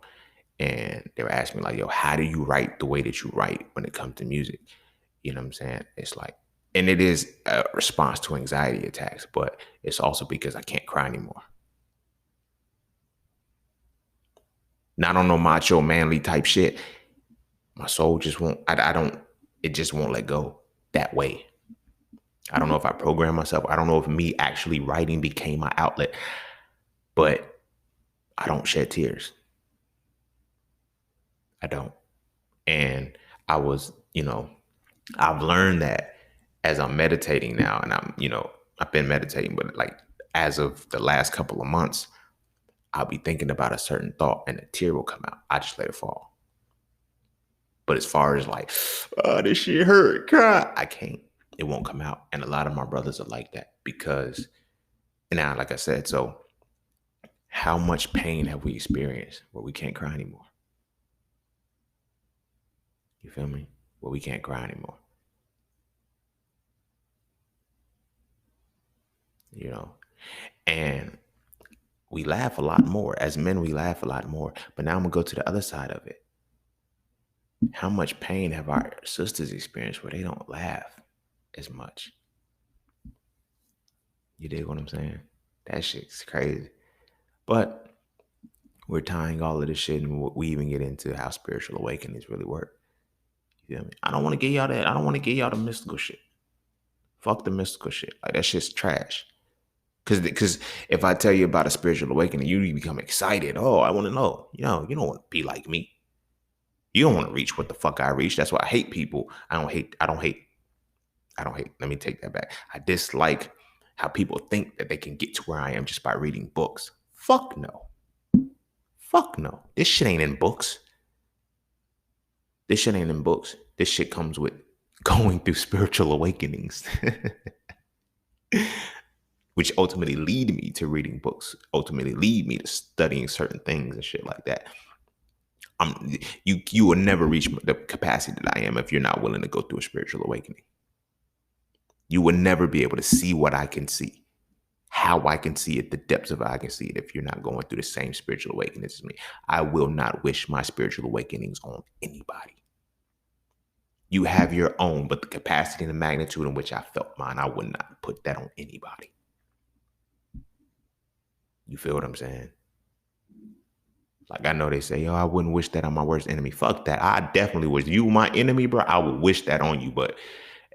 And they were asking me like, yo, how do you write the way that you write when it comes to music? You know what I'm saying? It's like, and it is a response to anxiety attacks, but it's also because I can't cry anymore. Not on no macho manly type shit. My soul just won't, it just won't let go that way. I don't know if I programmed myself. I don't know if me actually writing became my outlet, but I don't shed tears. I don't. And I was, I've learned that as I'm meditating now, and I've been meditating, but like as of the last couple of months, I'll be thinking about a certain thought and a tear will come out. I just let it fall. But as far as like, oh, this shit hurt, cry, I can't. It won't come out. And a lot of my brothers are like that because now, like I said, so how much pain have we experienced where we can't cry anymore? You feel me? Where we can't cry anymore. And we laugh a lot more. As men, we laugh a lot more. But now I'm going to go to the other side of it. How much pain have our sisters experienced where they don't laugh as much? You dig what I'm saying? That shit's crazy. But we're tying all of this shit, and we even get into how spiritual awakenings really work. You feel me? I don't want to get y'all that. I don't want to get y'all the mystical shit. Fuck the mystical shit. Like that shit's trash. Cause if I tell you about a spiritual awakening, you become excited. Oh, I want to know. You don't want to be like me. You don't want to reach what the fuck I reach. That's why I hate people. I don't hate. Let me take that back. I dislike how people think that they can get to where I am just by reading books. Fuck no. Fuck no. This shit ain't in books. This shit ain't in books. This shit comes with going through spiritual awakenings, which ultimately lead me to reading books, ultimately lead me to studying certain things and shit like that. You will never reach the capacity that I am if you're not willing to go through a spiritual awakening. You will never be able to see what I can see, how I can see it, the depths of how I can see it if you're not going through the same spiritual awakenings as me. I will not wish my spiritual awakenings on anybody. You have your own, but the capacity and the magnitude in which I felt mine, I would not put that on anybody. You feel what I'm saying? Like I know they say, I wouldn't wish that on my worst enemy. Fuck that. I definitely wish you my enemy, bro. I would wish that on you. But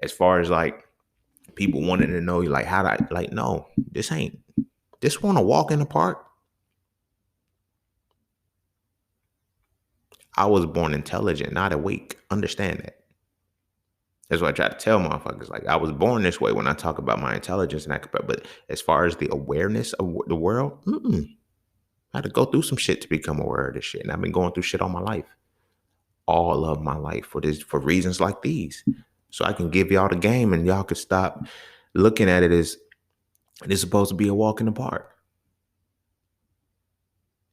as far as like people wanting to know, like how do I like, no, this want to walk in the park. I was born intelligent, not awake. Understand that. That's what I try to tell motherfuckers. Like I was born this way when I talk about my intelligence and but as far as the awareness of the world, I had to go through some shit to become aware of this shit. And I've been going through shit all my life. All of my life for reasons like these. So I can give y'all the game and y'all could stop looking at it as it's supposed to be a walk in the park.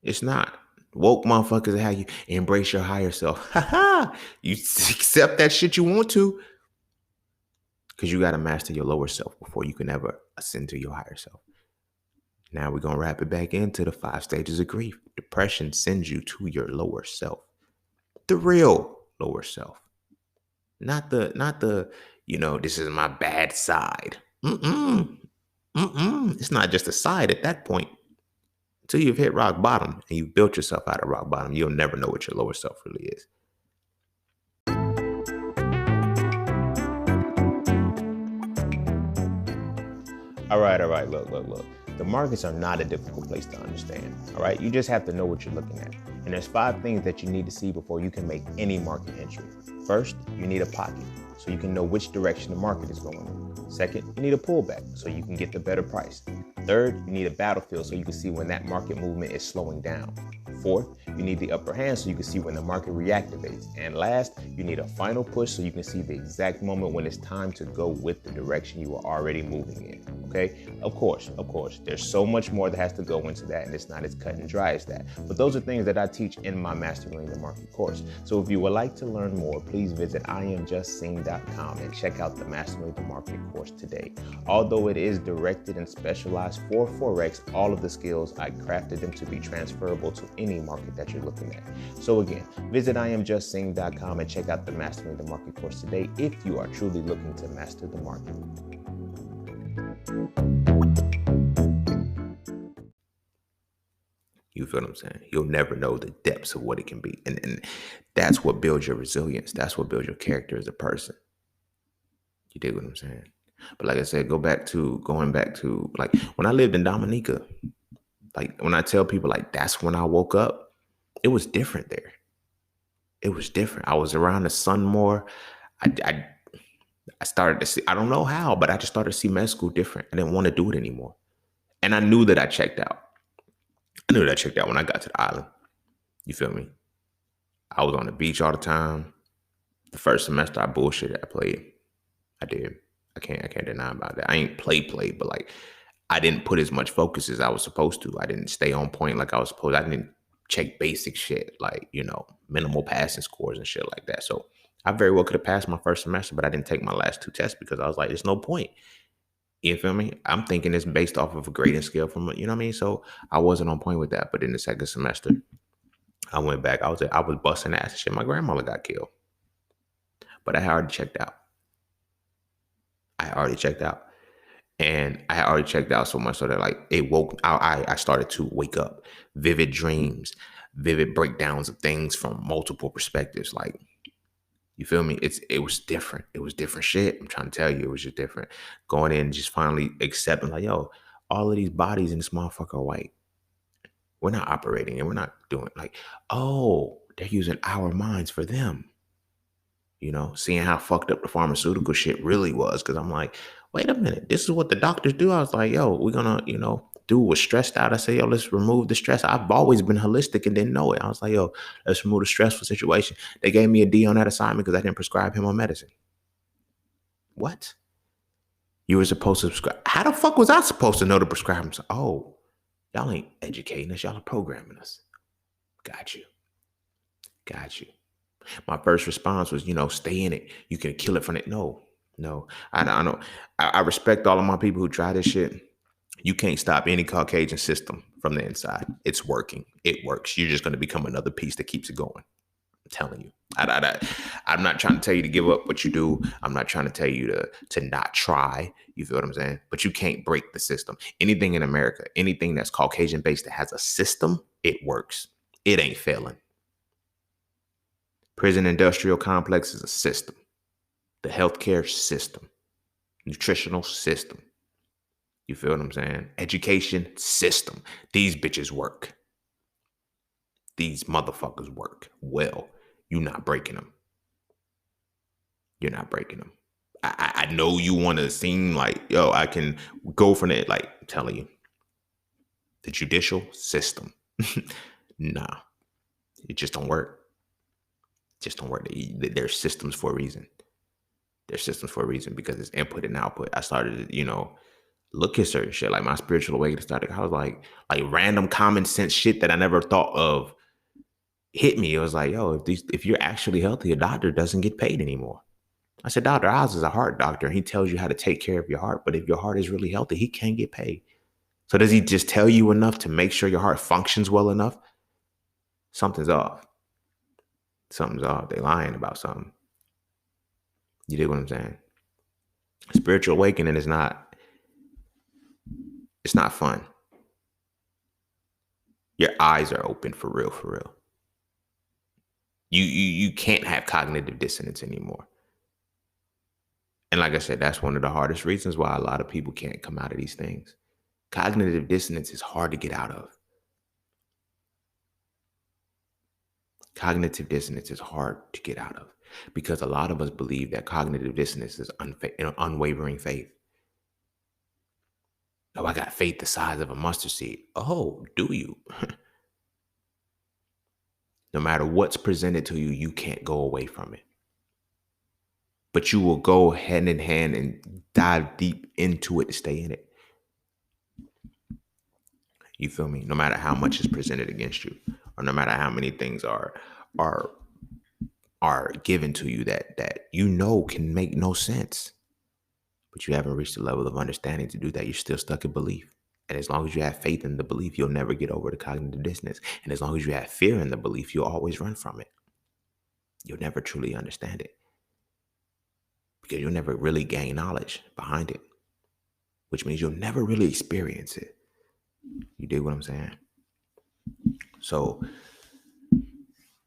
It's not. Woke motherfuckers are how you embrace your higher self. You accept that shit you want to. Because you got to master your lower self before you can ever ascend to your higher self. Now we're going to wrap it back into the 5 stages of grief. Depression sends you to your lower self. The real lower self. Not the, this is my bad side. It's not just a side at that point. Until you've hit rock bottom and you've built yourself out of rock bottom, you'll never know what your lower self really is. All right. Look. The markets are not a difficult place to understand. All right. You just have to know what you're looking at. And there's 5 things that you need to see before you can make any market entry. First, you need a pocket so you can know which direction the market is going in. Second, you need a pullback so you can get the better price. Third, you need a battlefield so you can see when that market movement is slowing down. Fourth, you need the upper hand so you can see when the market reactivates. And last, you need a final push so you can see the exact moment when it's time to go with the direction you are already moving in. Okay? Of course, there's so much more that has to go into that, and it's not as cut and dry as that. But those are things that I teach in my Mastering the Market course. So if you would like to learn more, please visit IamJustSing.com and check out the Mastering the Market course today. Although it is directed and specialized for Forex, all of the skills, I crafted them to be transferable to any market that you're looking at. So again, visit IamJustSing.com and check out the Mastering the Market course today if you are truly looking to master the market. You feel what I'm saying? You'll never know the depths of what it can be. And that's what builds your resilience. That's what builds your character as a person. You dig what I'm saying? But like I said, going back to like when I lived in Dominica, like when I tell people like that's when I woke up, it was different there. It was different. I was around the sun more. I started to see, I don't know how, but I just started to see med school different. I didn't want to do it anymore. And I knew that I checked out. I knew that I checked out when I got to the island. You feel me? I was on the beach all the time. The first semester I bullshitted. I played. I did. I can't deny about that. I ain't play, but like I didn't put as much focus as I was supposed to. I didn't stay on point like I was supposed to. I didn't check basic shit like, minimal passing scores and shit like that. So I very well could have passed my first semester, but I didn't take my last 2 tests because I was like, there's no point. You feel me? I'm thinking it's based off of a grading scale from, you know what I mean? So I wasn't on point with that. But in the second semester, I went back. I was busting ass and shit. My grandmother got killed. but I had already checked out. And I had already checked out so much so that like it woke. I started to wake up, vivid dreams, vivid breakdowns of things from multiple perspectives. Like, you feel me? It was different. It was different shit. I'm trying to tell you, it was just different. Going in and just finally accepting, like, yo, all of these bodies in this motherfucker are white. We're not operating and we're not doing like, oh, they're using our minds for them. Seeing how fucked up the pharmaceutical shit really was. Cause I'm like, wait a minute, this is what the doctors do. I was like, yo, we're gonna, dude was stressed out. I said, yo, let's remove the stress. I've always been holistic and didn't know it. I was like, yo, let's remove the stressful situation. They gave me a D on that assignment because I didn't prescribe him on medicine. What? You were supposed to prescribe. How the fuck was I supposed to know to prescribe him? Oh, y'all ain't educating us. Y'all are programming us. Got you. My first response was, stay in it. You can kill it from it. No. I know. I respect all of my people who try this shit. You can't stop any Caucasian system from the inside. It's working. It works. You're just going to become another piece that keeps it going. I'm telling you. I'm not trying to tell you to give up what you do. I'm not trying to tell you to not try. You feel what I'm saying? But you can't break the system. Anything in America, anything that's Caucasian based that has a system, it works. It ain't failing. Prison industrial complex is a system. The healthcare system, nutritional system. You feel what I'm saying? Education system. These bitches work. These motherfuckers work well. You're not breaking them. You're not breaking them. I know you want to seem like, yo, I can go from it. Like, I'm telling you, the judicial system. Nah, it just don't work. Just don't work. There's systems for a reason. There's systems for a reason because it's input and output. I started, look at certain shit. Like my spiritual awakening started. I was like random common sense shit that I never thought of hit me. It was like, yo, if you're actually healthy, a doctor doesn't get paid anymore. I said, Dr. Oz is a heart doctor. He tells you how to take care of your heart. But if your heart is really healthy, he can't get paid. So does he just tell you enough to make sure your heart functions well enough? Something's off. Something's off. They lying about something. You dig what I'm saying? Spiritual awakening is not, it's not fun. Your eyes are open for real, for real. You can't have cognitive dissonance anymore. And like I said, that's one of the hardest reasons why a lot of people can't come out of these things. Cognitive dissonance is hard to get out of. Cognitive dissonance is hard to get out of because a lot of us believe that cognitive dissonance is unwavering faith. Oh, I got faith the size of a mustard seed. Oh, do you? No matter what's presented to you, you can't go away from it. But you will go hand in hand and dive deep into it to stay in it. You feel me? No matter how much is presented against you, or no matter how many things are given to you that can make no sense. But you haven't reached the level of understanding to do that. You're still stuck in belief. And as long as you have faith in the belief, you'll never get over the cognitive dissonance. And as long as you have fear in the belief, you'll always run from it. You'll never truly understand it because you'll never really gain knowledge behind it, which means you'll never really experience it. You dig what I'm saying? So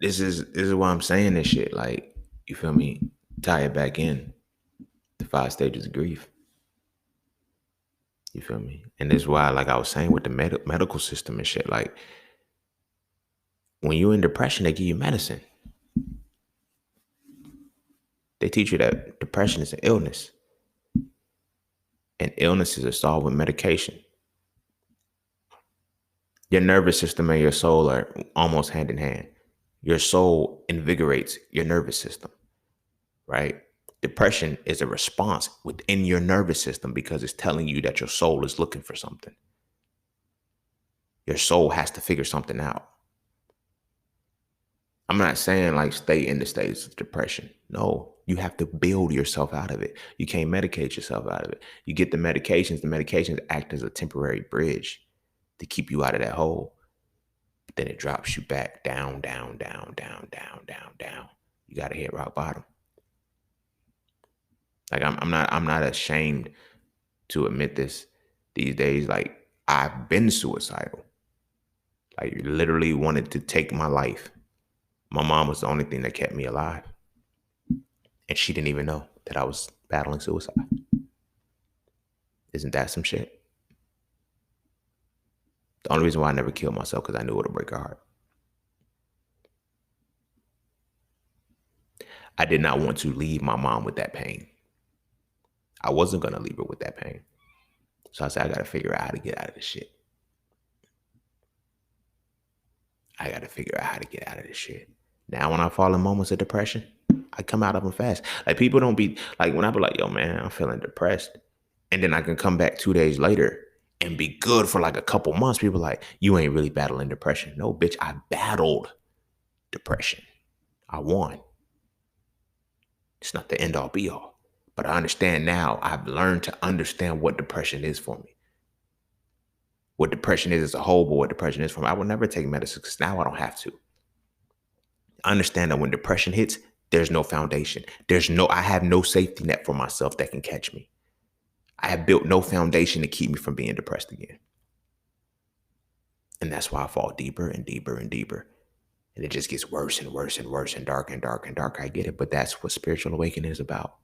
this is why I'm saying this shit. Like, you feel me? Tie it back in the 5 stages of grief. You feel me? And this is why, like I was saying with the medical system and shit, like when you're in depression, they give you medicine. They teach you that depression is an illness. And illnesses are solved with medication. Your nervous system and your soul are almost hand in hand. Your soul invigorates your nervous system, right? Depression is a response within your nervous system because it's telling you that your soul is looking for something. Your soul has to figure something out. I'm not saying like stay in the states of depression. No, you have to build yourself out of it. You can't medicate yourself out of it. You get the medications. The medications act as a temporary bridge to keep you out of that hole. But then it drops you back down, down, down, down, down, down, down. You got to hit rock bottom. Like I'm not ashamed to admit this these days. Like I've been suicidal. Like literally wanted to take my life. My mom was the only thing that kept me alive. And she didn't even know that I was battling suicide. Isn't that some shit? The only reason why I never killed myself because I knew it would break her heart. I did not want to leave my mom with that pain. I wasn't going to leave her with that pain. So I said, I got to figure out how to get out of this shit. I got to figure out how to get out of this shit. Now, when I fall in moments of depression, I come out of them fast. Like people don't be like, when I be like, yo, man, I'm feeling depressed. And then I can come back 2 days later and be good for like a couple months. People like, you ain't really battling depression. No, bitch, I battled depression. I won. It's not the end all be all. But I understand now, I've learned to understand what depression is for me. What depression is as a whole, but what depression is for me. I will never take medicine because now I don't have to. I understand that when depression hits, there's no foundation. I have no safety net for myself that can catch me. I have built no foundation to keep me from being depressed again. And that's why I fall deeper and deeper and deeper. And it just gets worse and worse and worse and darker and darker and darker. I get it, but that's what spiritual awakening is about.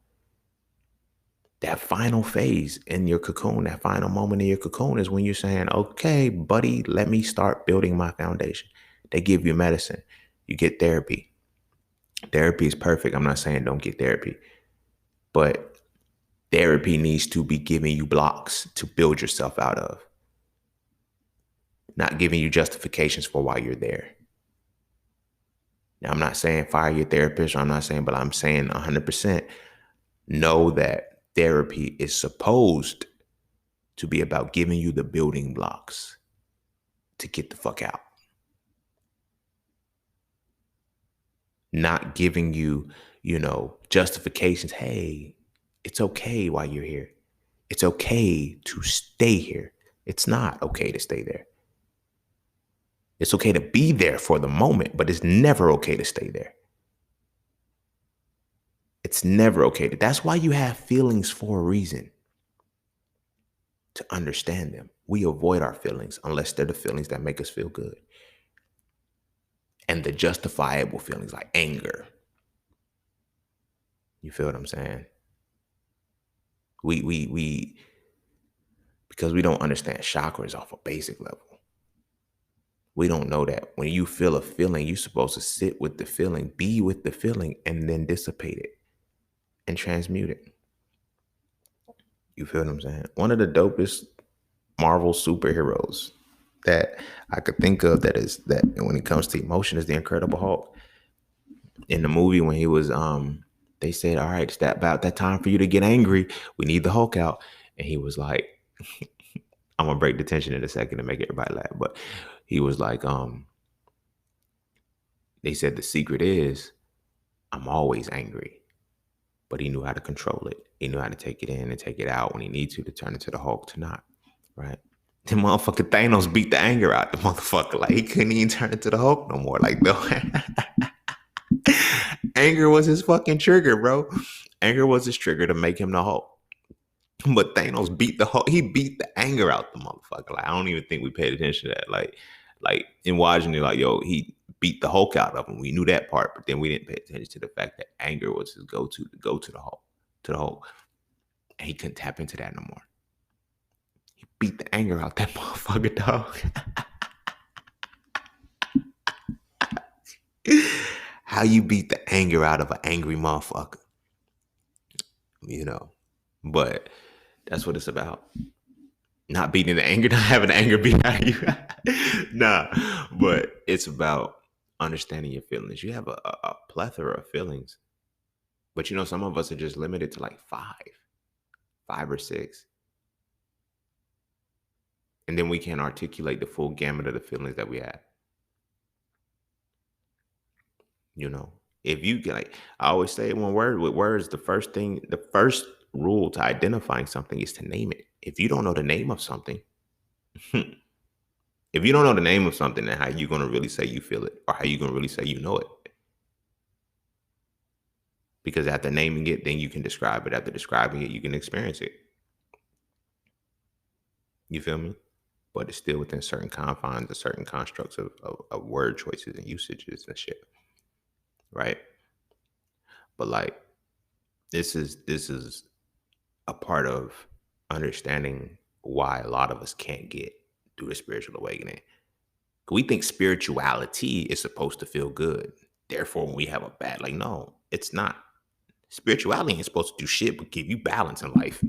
That final phase in your cocoon, that final moment in your cocoon is when you're saying, okay, buddy, let me start building my foundation. They give you medicine. You get therapy. Therapy is perfect. I'm not saying don't get therapy, but therapy needs to be giving you blocks to build yourself out of, not giving you justifications for why you're there. Now, I'm not saying fire your therapist, or I'm not saying, but I'm saying 100% know that therapy is supposed to be about giving you the building blocks to get the fuck out. Not giving you, justifications. Hey, it's okay while you're here. It's okay to stay here. It's not okay to stay there. It's okay to be there for the moment, but it's never okay to stay there. It's never okay. That's why you have feelings for a reason. To understand them. We avoid our feelings unless they're the feelings that make us feel good. And the justifiable feelings like anger. You feel what I'm saying? We because we don't understand chakras off a basic level. We don't know that when you feel a feeling, you're supposed to sit with the feeling, be with the feeling, and then dissipate it and transmute it. You feel what I'm saying? One of the dopest Marvel superheroes that I could think of that when it comes to emotion is the Incredible Hulk. In the movie when he was they said, all right, it's about that time for you to get angry. We need the Hulk out. And he was like, I'm gonna break the tension in a second to make everybody laugh. But he was like, they said the secret is I'm always angry. But he knew how to control it. He knew how to take it in and take it out when he needs to turn it to the Hulk to not. Right. The motherfucker Thanos beat the anger out the motherfucker. Like he couldn't even turn it to the Hulk no more. Like, no. Anger was his fucking trigger, bro. Anger was his trigger to make him the Hulk. But Thanos beat the Hulk. He beat the anger out the motherfucker. Like, I don't even think we paid attention to that. Like in watching it, like, yo, he beat the Hulk out of him. We knew that part, but then we didn't pay attention to the fact that anger was his go-to to go to the Hulk. And he couldn't tap into that no more. He beat the anger out that motherfucker, dog. How you beat the anger out of an angry motherfucker? But that's what it's about. Not beating the anger, not having the anger beat out of you. Nah, but it's about understanding your feelings. You have a plethora of feelings. But some of us are just limited to like five or six. And then we can't articulate the full gamut of the feelings that we have. If you get, like, I always say one word with words, the first rule to identifying something is to name it. If you don't know the name of something, then how you going to really say you feel it, or how you going to really say you know it? Because after naming it, then you can describe it. After describing it, you can experience it. You feel me? But it's still within certain confines and certain constructs of word choices and usages and shit. Right? But like this is a part of understanding why a lot of us can't get through the spiritual awakening. We think spirituality is supposed to feel good. Therefore, when we have a bad, like, no, it's not. Spirituality ain't supposed to do shit but give you balance in life.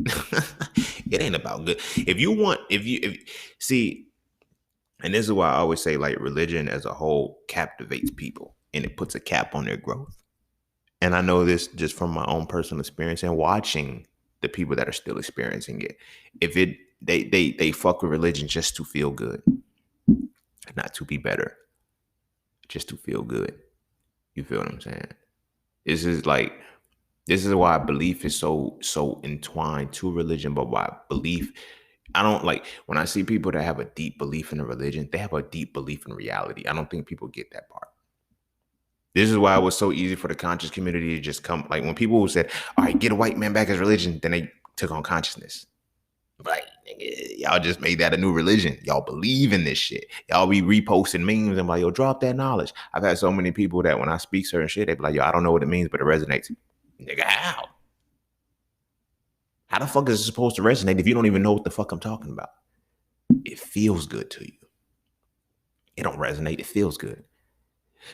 It ain't about good. If see, and this is why I always say, like, religion as a whole captivates people and it puts a cap on their growth. And I know this just from my own personal experience and watching the people that are still experiencing it. If it they fuck with religion just to feel good, not to be better, just to feel good. You feel what I'm saying? This is like this is why belief is so entwined to religion, but why belief I don't like when I see people that have a deep belief in a religion, they have a deep belief in reality. I don't think people get that part. This is why it was so easy for the conscious community to just come. Like when people said, all right, get a white man back as religion, then they took on consciousness. Like, y'all just made that a new religion. Y'all believe in this shit. Y'all be reposting memes and like, yo, drop that knowledge. I've had so many people that when I speak certain shit, they be like, yo, I don't know what it means, but it resonates. Nigga, how? How the fuck is it supposed to resonate if you don't even know what the fuck I'm talking about? It feels good to you. It don't resonate. It feels good.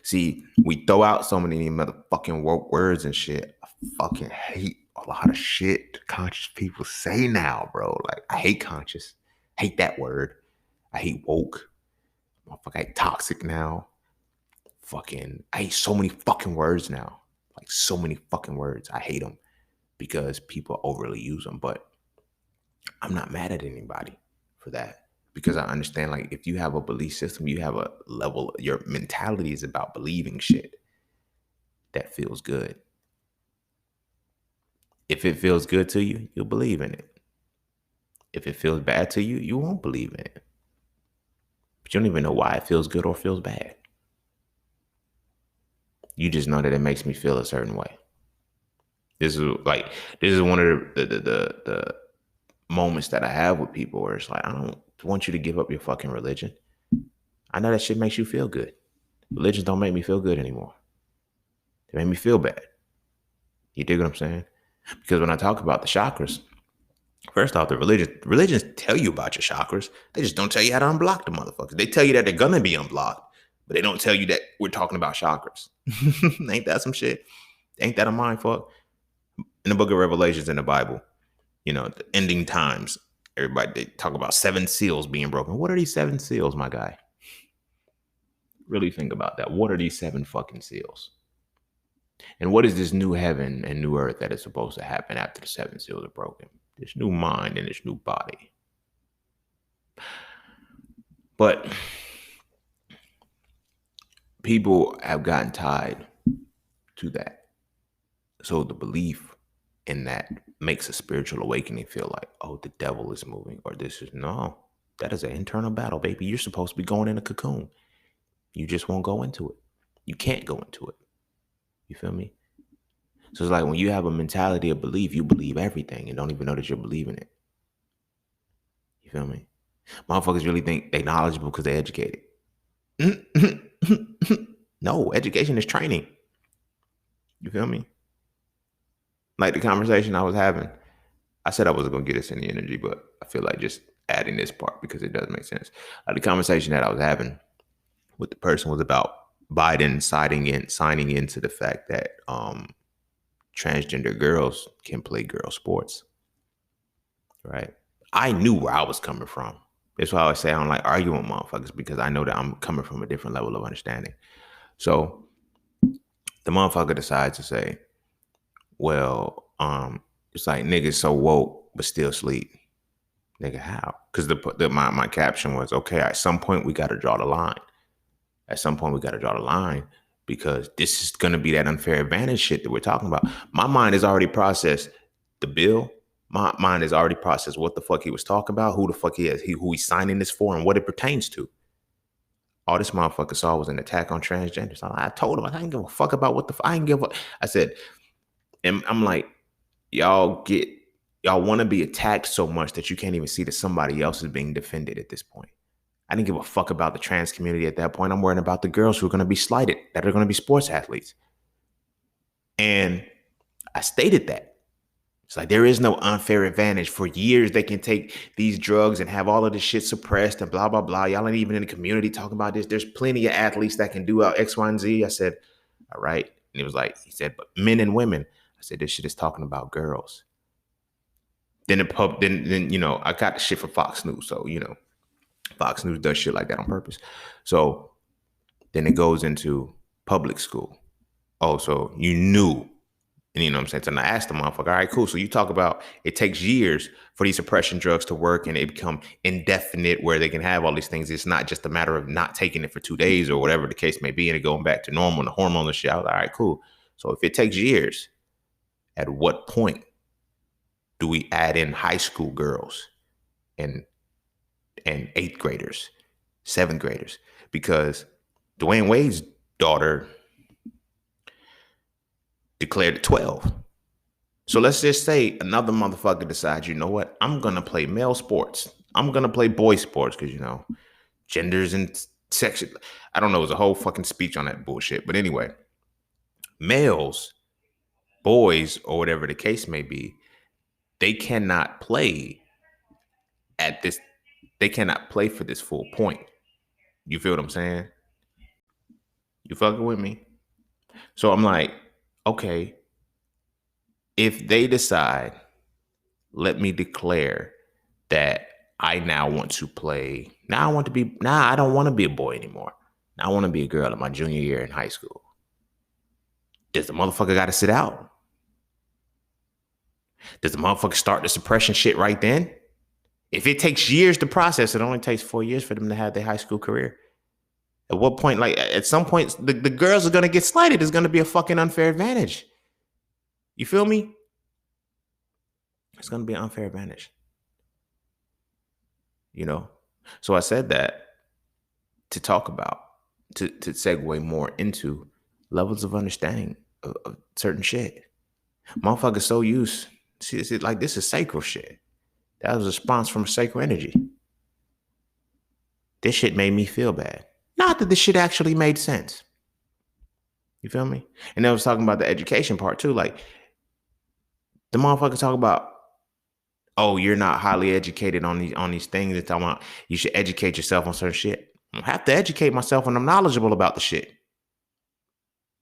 See, we throw out so many motherfucking woke words and shit. I fucking hate a lot of shit conscious people say now, bro. Like, I hate conscious. I hate that word. I hate woke. Motherfucker, I hate toxic now. I hate so many fucking words now. Like, so many fucking words. I hate them because people overly use them. But I'm not mad at anybody for that. Because I understand, like, if you have a belief system, you have a level, your mentality is about believing shit that feels good. If it feels good to you, you'll believe in it. If it feels bad to you, you won't believe in it. But you don't even know why it feels good or feels bad. You just know that it makes me feel a certain way. This is one of the moments that I have with people where it's like, I don't want you to give up your fucking religion. I know that shit makes you feel good. Religions don't make me feel good anymore. They make me feel bad. You dig what I'm saying? Because when I talk about the chakras, first off, the religions tell you about your chakras. They just don't tell you how to unblock the motherfuckers. They tell you that they're gonna be unblocked, but they don't tell you that we're talking about chakras. Ain't that some shit? Ain't that a mind fuck? In the book of Revelations in the Bible, you know, the ending times, everybody, they talk about 7 seals being broken. What are these 7 seals, my guy? Really think about that. What are these 7 fucking seals? And what is this new heaven and new earth that is supposed to happen after the 7 seals are broken? This new mind and this new body. But people have gotten tied to that. So the belief in that makes a spiritual awakening feel like, oh, the devil is moving, or this is no. That is an internal battle, baby. You're supposed to be going in a cocoon. You just won't go into it. You can't go into it. You feel me? So it's like when you have a mentality of belief, you believe everything and don't even know that you're believing it. You feel me? Motherfuckers really think they knowledgeable because they're educated. No, education is training. You feel me? Like the conversation I was having, I said I wasn't going to get us any energy, but I feel like just adding this part because it does make sense. The conversation that I was having with the person was about Biden signing into the fact that transgender girls can play girl sports. Right? I knew where I was coming from. That's why I always say I don't like arguing with motherfuckers because I know that I'm coming from a different level of understanding. So the motherfucker decides to say, well, it's like niggas so woke but still sleep. Nigga, how? Because my caption was, okay, at some point we got to draw the line. At some point we got to draw the line because this is going to be that unfair advantage shit that we're talking about. My mind has already processed the bill. My mind has already processed what the fuck he was talking about, who the fuck he is, who he's signing this for, and what it pertains to. All this motherfucker saw was an attack on transgenders. I told him I didn't give a fuck about what the fuck. I didn't give a. I said, And I'm like, y'all want to be attacked so much that you can't even see that somebody else is being defended at this point. I didn't give a fuck about the trans community at that point. I'm worrying about the girls who are going to be slighted, that are going to be sports athletes. And I stated that. It's like there is no unfair advantage. For years, they can take these drugs and have all of this shit suppressed and blah, blah, blah. Y'all ain't even in the community talking about this. There's plenty of athletes that can do X, Y, and Z. I said, all right. And it was like, he said, but men and women. I said, this shit is talking about girls. Then I got the shit from Fox News. So, Fox News does shit like that on purpose. So then it goes into public school. Oh, so you knew. And you know what I'm saying? So I asked the motherfucker, all right, cool. So you talk about it takes years for these suppression drugs to work and they become indefinite where they can have all these things. It's not just a matter of not taking it for 2 days or whatever the case may be and it going back to normal and the hormone and shit. I was like, all right, cool. So if it takes years, at what point do we add in high school girls and 8th graders, 7th graders? Because Dwayne Wade's daughter declared at 12. So let's just say another motherfucker decides, you know what? I'm going to play male sports. I'm going to play boy sports because, genders and sex. I don't know. It was a whole fucking speech on that bullshit. But anyway, males, boys, or whatever the case may be, they cannot play at this. They cannot play for this full point. You feel what I'm saying? You fucking with me? So I'm like, okay, if they decide, let me declare that I now want to play. Now I don't want to be a boy anymore. Now I want to be a girl in my junior year in high school. Does the motherfucker got to sit out? Does the motherfucker start the suppression shit right then? If it takes years to process, it only takes 4 years for them to have their high school career. At what point, like at some point, the girls are going to get slighted. It's going to be a fucking unfair advantage. You feel me? It's going to be an unfair advantage. So I said that to talk about, to segue more into levels of understanding of certain shit. Motherfuckers so used. See, like this is sacral shit. That was a response from a sacral energy. This shit made me feel bad. Not that this shit actually made sense. You feel me? And I was talking about the education part too. Like the motherfuckers talk about, oh, you're not highly educated on these things. They're talking about you should educate yourself on certain shit. I don't have to educate myself when I'm knowledgeable about the shit.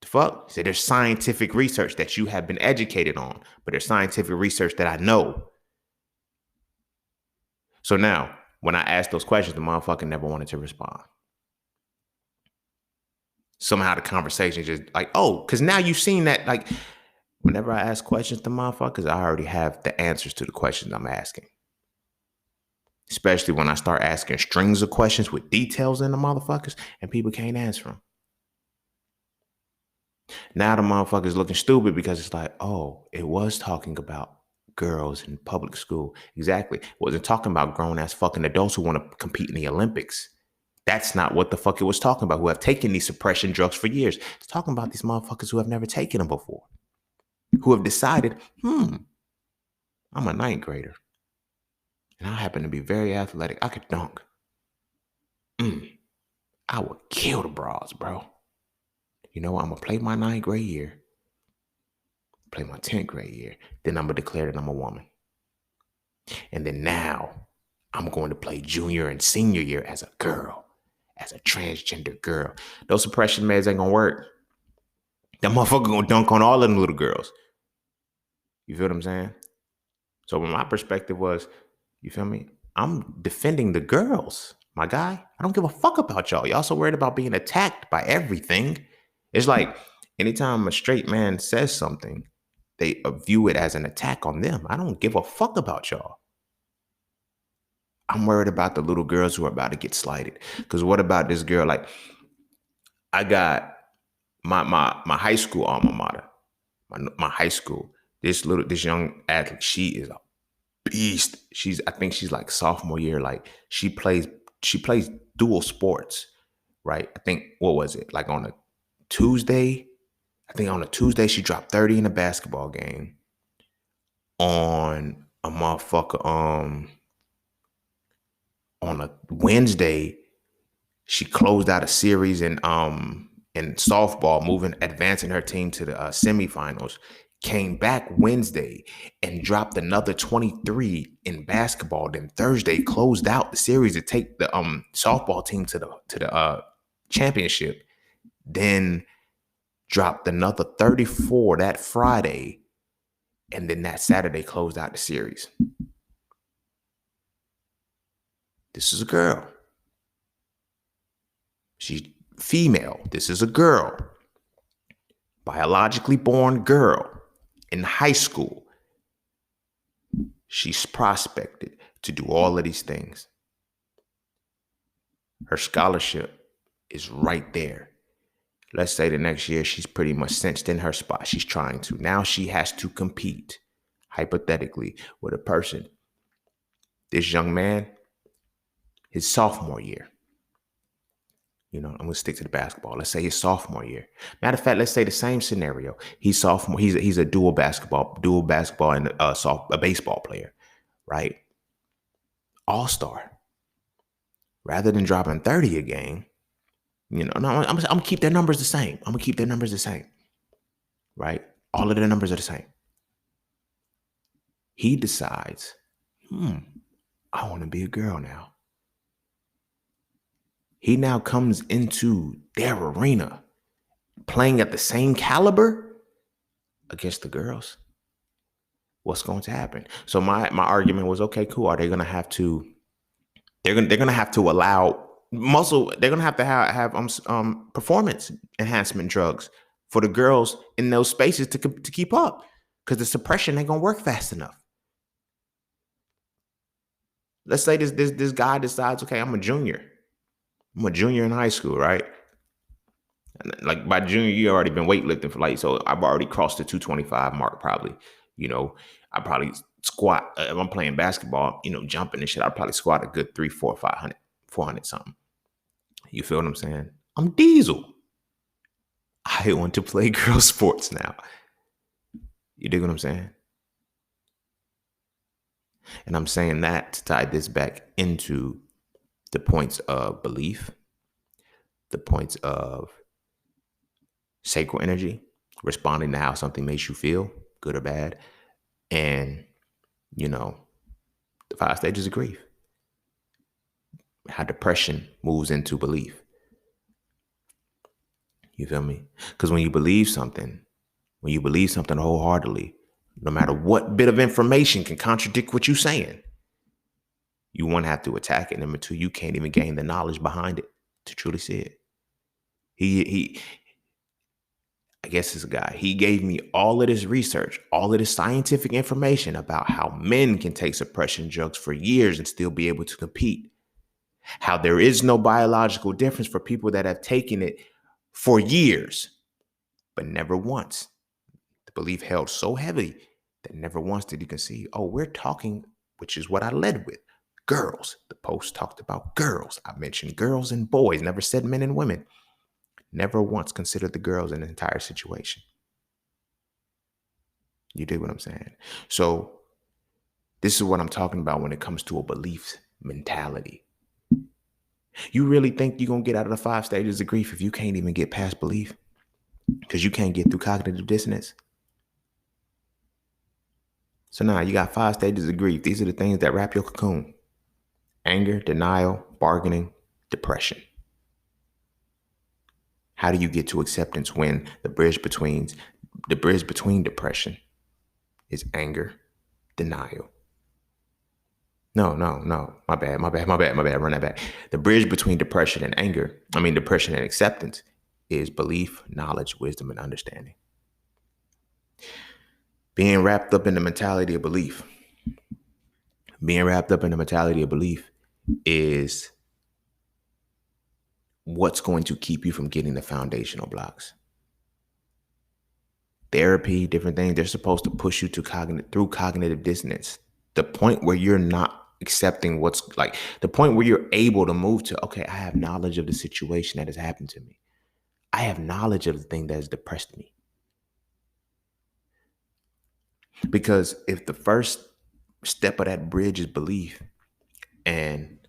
The fuck? So there's scientific research that you have been educated on, but there's scientific research that I know. So now, when I asked those questions, the motherfucker never wanted to respond. Somehow the conversation just like, oh, because now you've seen that, like, whenever I ask questions to motherfuckers, I already have the answers to the questions I'm asking. Especially when I start asking strings of questions with details in the motherfuckers and people can't answer them. Now the motherfucker's looking stupid because it's like, oh, it was talking about girls in public school. Exactly. It wasn't talking about grown ass fucking adults who want to compete in the Olympics. That's not what the fuck it was talking about, who have taken these suppression drugs for years. It's talking about these motherfuckers who have never taken them before, who have decided, I'm a 9th grader and I happen to be very athletic. I could dunk. I would kill the bras, bro. You know, I'm going to play my 9th grade year, play my 10th grade year. Then I'm going to declare that I'm a woman. And then now I'm going to play junior and senior year as a girl, as a transgender girl. Those suppression meds ain't going to work. That motherfucker going to dunk on all of them little girls. You feel what I'm saying? So my perspective was, you feel me? I'm defending the girls, my guy. I don't give a fuck about y'all. Y'all so worried about being attacked by everything. It's like anytime a straight man says something, they view it as an attack on them. I don't give a fuck about y'all. I'm worried about the little girls who are about to get slighted. Because what about this girl? Like, I got my high school alma mater, my high school. This young athlete, she is a beast. I think she's like sophomore year. Like she plays dual sports, right? I think, what was it? Like on a Tuesday, I think on a Tuesday she dropped 30 in a basketball game. On a motherfucker, on a Wednesday, she closed out a series in softball, advancing her team to the semifinals. Came back Wednesday and dropped another 23 in basketball. Then Thursday closed out the series to take the softball team to the championship. Then dropped another 34 that Friday, and then that Saturday closed out the series. This is a girl. She's female. This is a girl. Biologically born girl in high school. She's prospected to do all of these things. Her scholarship is right there. Let's say the next year she's pretty much cinched in her spot. She's trying to. Now she has to compete, hypothetically, with a person. This young man, his sophomore year. I'm going to stick to the basketball. Let's say his sophomore year. Matter of fact, let's say the same scenario. He's sophomore. He's a dual basketball and a baseball player, right? All-star. Rather than dropping 30 a game, no, I'm gonna keep their numbers the same. Right? All of their numbers are the same. He decides, I want to be a girl now. He now comes into their arena playing at the same caliber against the girls. What's going to happen? So my argument was, okay, cool. Are they going to have to? They're going to have to allow muscle. They're going to have performance enhancement drugs for the girls in those spaces to keep up, because the suppression ain't going to work fast enough. Let's say this guy decides, okay, I'm a junior in high school, right? And like by junior, you already been weightlifting for so I've already crossed the 225 mark probably. I probably squat, if I'm playing basketball, jumping and shit, I'd probably squat a good 300, 400, 500, 400 something. You feel what I'm saying? I'm Diesel. I want to play girl sports now. You dig what I'm saying? And I'm saying that to tie this back into the points of belief, the points of sacral energy, responding to how something makes you feel, good or bad, and, the 5 stages of grief, how depression moves into belief. You feel me? Because when you believe something wholeheartedly, no matter what bit of information can contradict what you're saying, you, one, have to attack it. Number two, you can't even gain the knowledge behind it to truly see it. I guess this guy, he gave me all of this research, all of this scientific information about how men can take suppression drugs for years and still be able to compete. How there is no biological difference for people that have taken it for years, but never once. The belief held so heavy that never once did you conceive, we're talking, which is what I led with, girls. The post talked about girls. I mentioned girls and boys, never said men and women. Never once considered the girls in the entire situation. You dig what I'm saying? So this is what I'm talking about when it comes to a belief mentality. You really think you're going to get out of the 5 stages of grief if you can't even get past belief? Because you can't get through cognitive dissonance? So now you got 5 stages of grief. These are the things that wrap your cocoon: anger, denial, bargaining, depression. How do you get to acceptance when the bridge between depression is anger, denial? No. My bad. Run that back. The bridge between depression and acceptance is belief, knowledge, wisdom, and understanding. Being wrapped up in the mentality of belief. Is what's going to keep you from getting the foundational blocks. Therapy, different things, they're supposed to push you to through cognitive dissonance. The point where you're not accepting the point where you're able to move to, okay, I have knowledge of the situation that has happened to me. I have knowledge of the thing that has depressed me. Because if the first step of that bridge is belief, and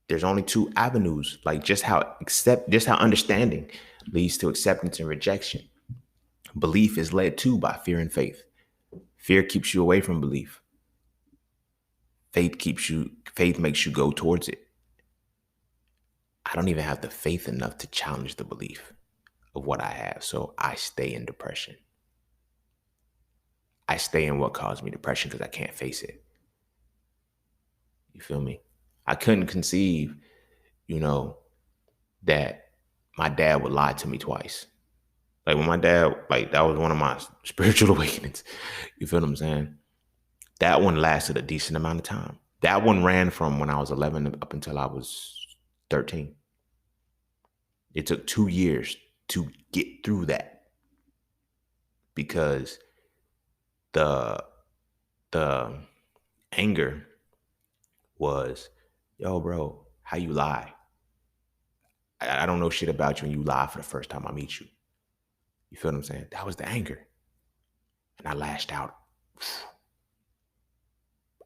there's only two avenues, like just how understanding leads to acceptance and rejection. Belief is led to by fear and faith. Fear keeps you away from belief. Faith makes you go towards it. I don't even have the faith enough to challenge the belief of what I have. So I stay in depression. I stay in what caused me depression because I can't face it. You feel me? I couldn't conceive, you know, that my dad would lie to me twice. Like when my dad, like that was one of my spiritual awakenings. You feel what I'm saying? That one lasted a decent amount of time. That one ran from when I was 11 up until I was 13. It took 2 years to get through that because the the anger was, yo, bro, how you lie? I don't know shit about you and you lie for the first time I meet you. You feel what I'm saying? That was the anger. And I lashed out.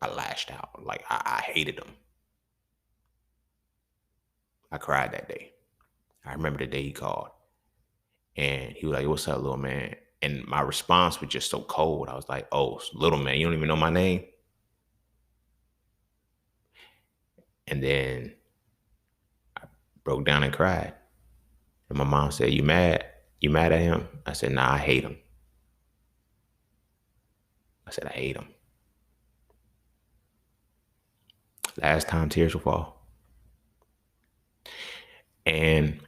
I lashed out. Like I hated him. I cried that day. I remember the day he called. And he was like, what's up, little man? And my response was just so cold. I was like, oh, little man, you don't even know my name? And then I broke down and cried. And my mom said, you mad? You mad at him? I said, nah, I hate him. I said, I hate him. Last time tears will fall. And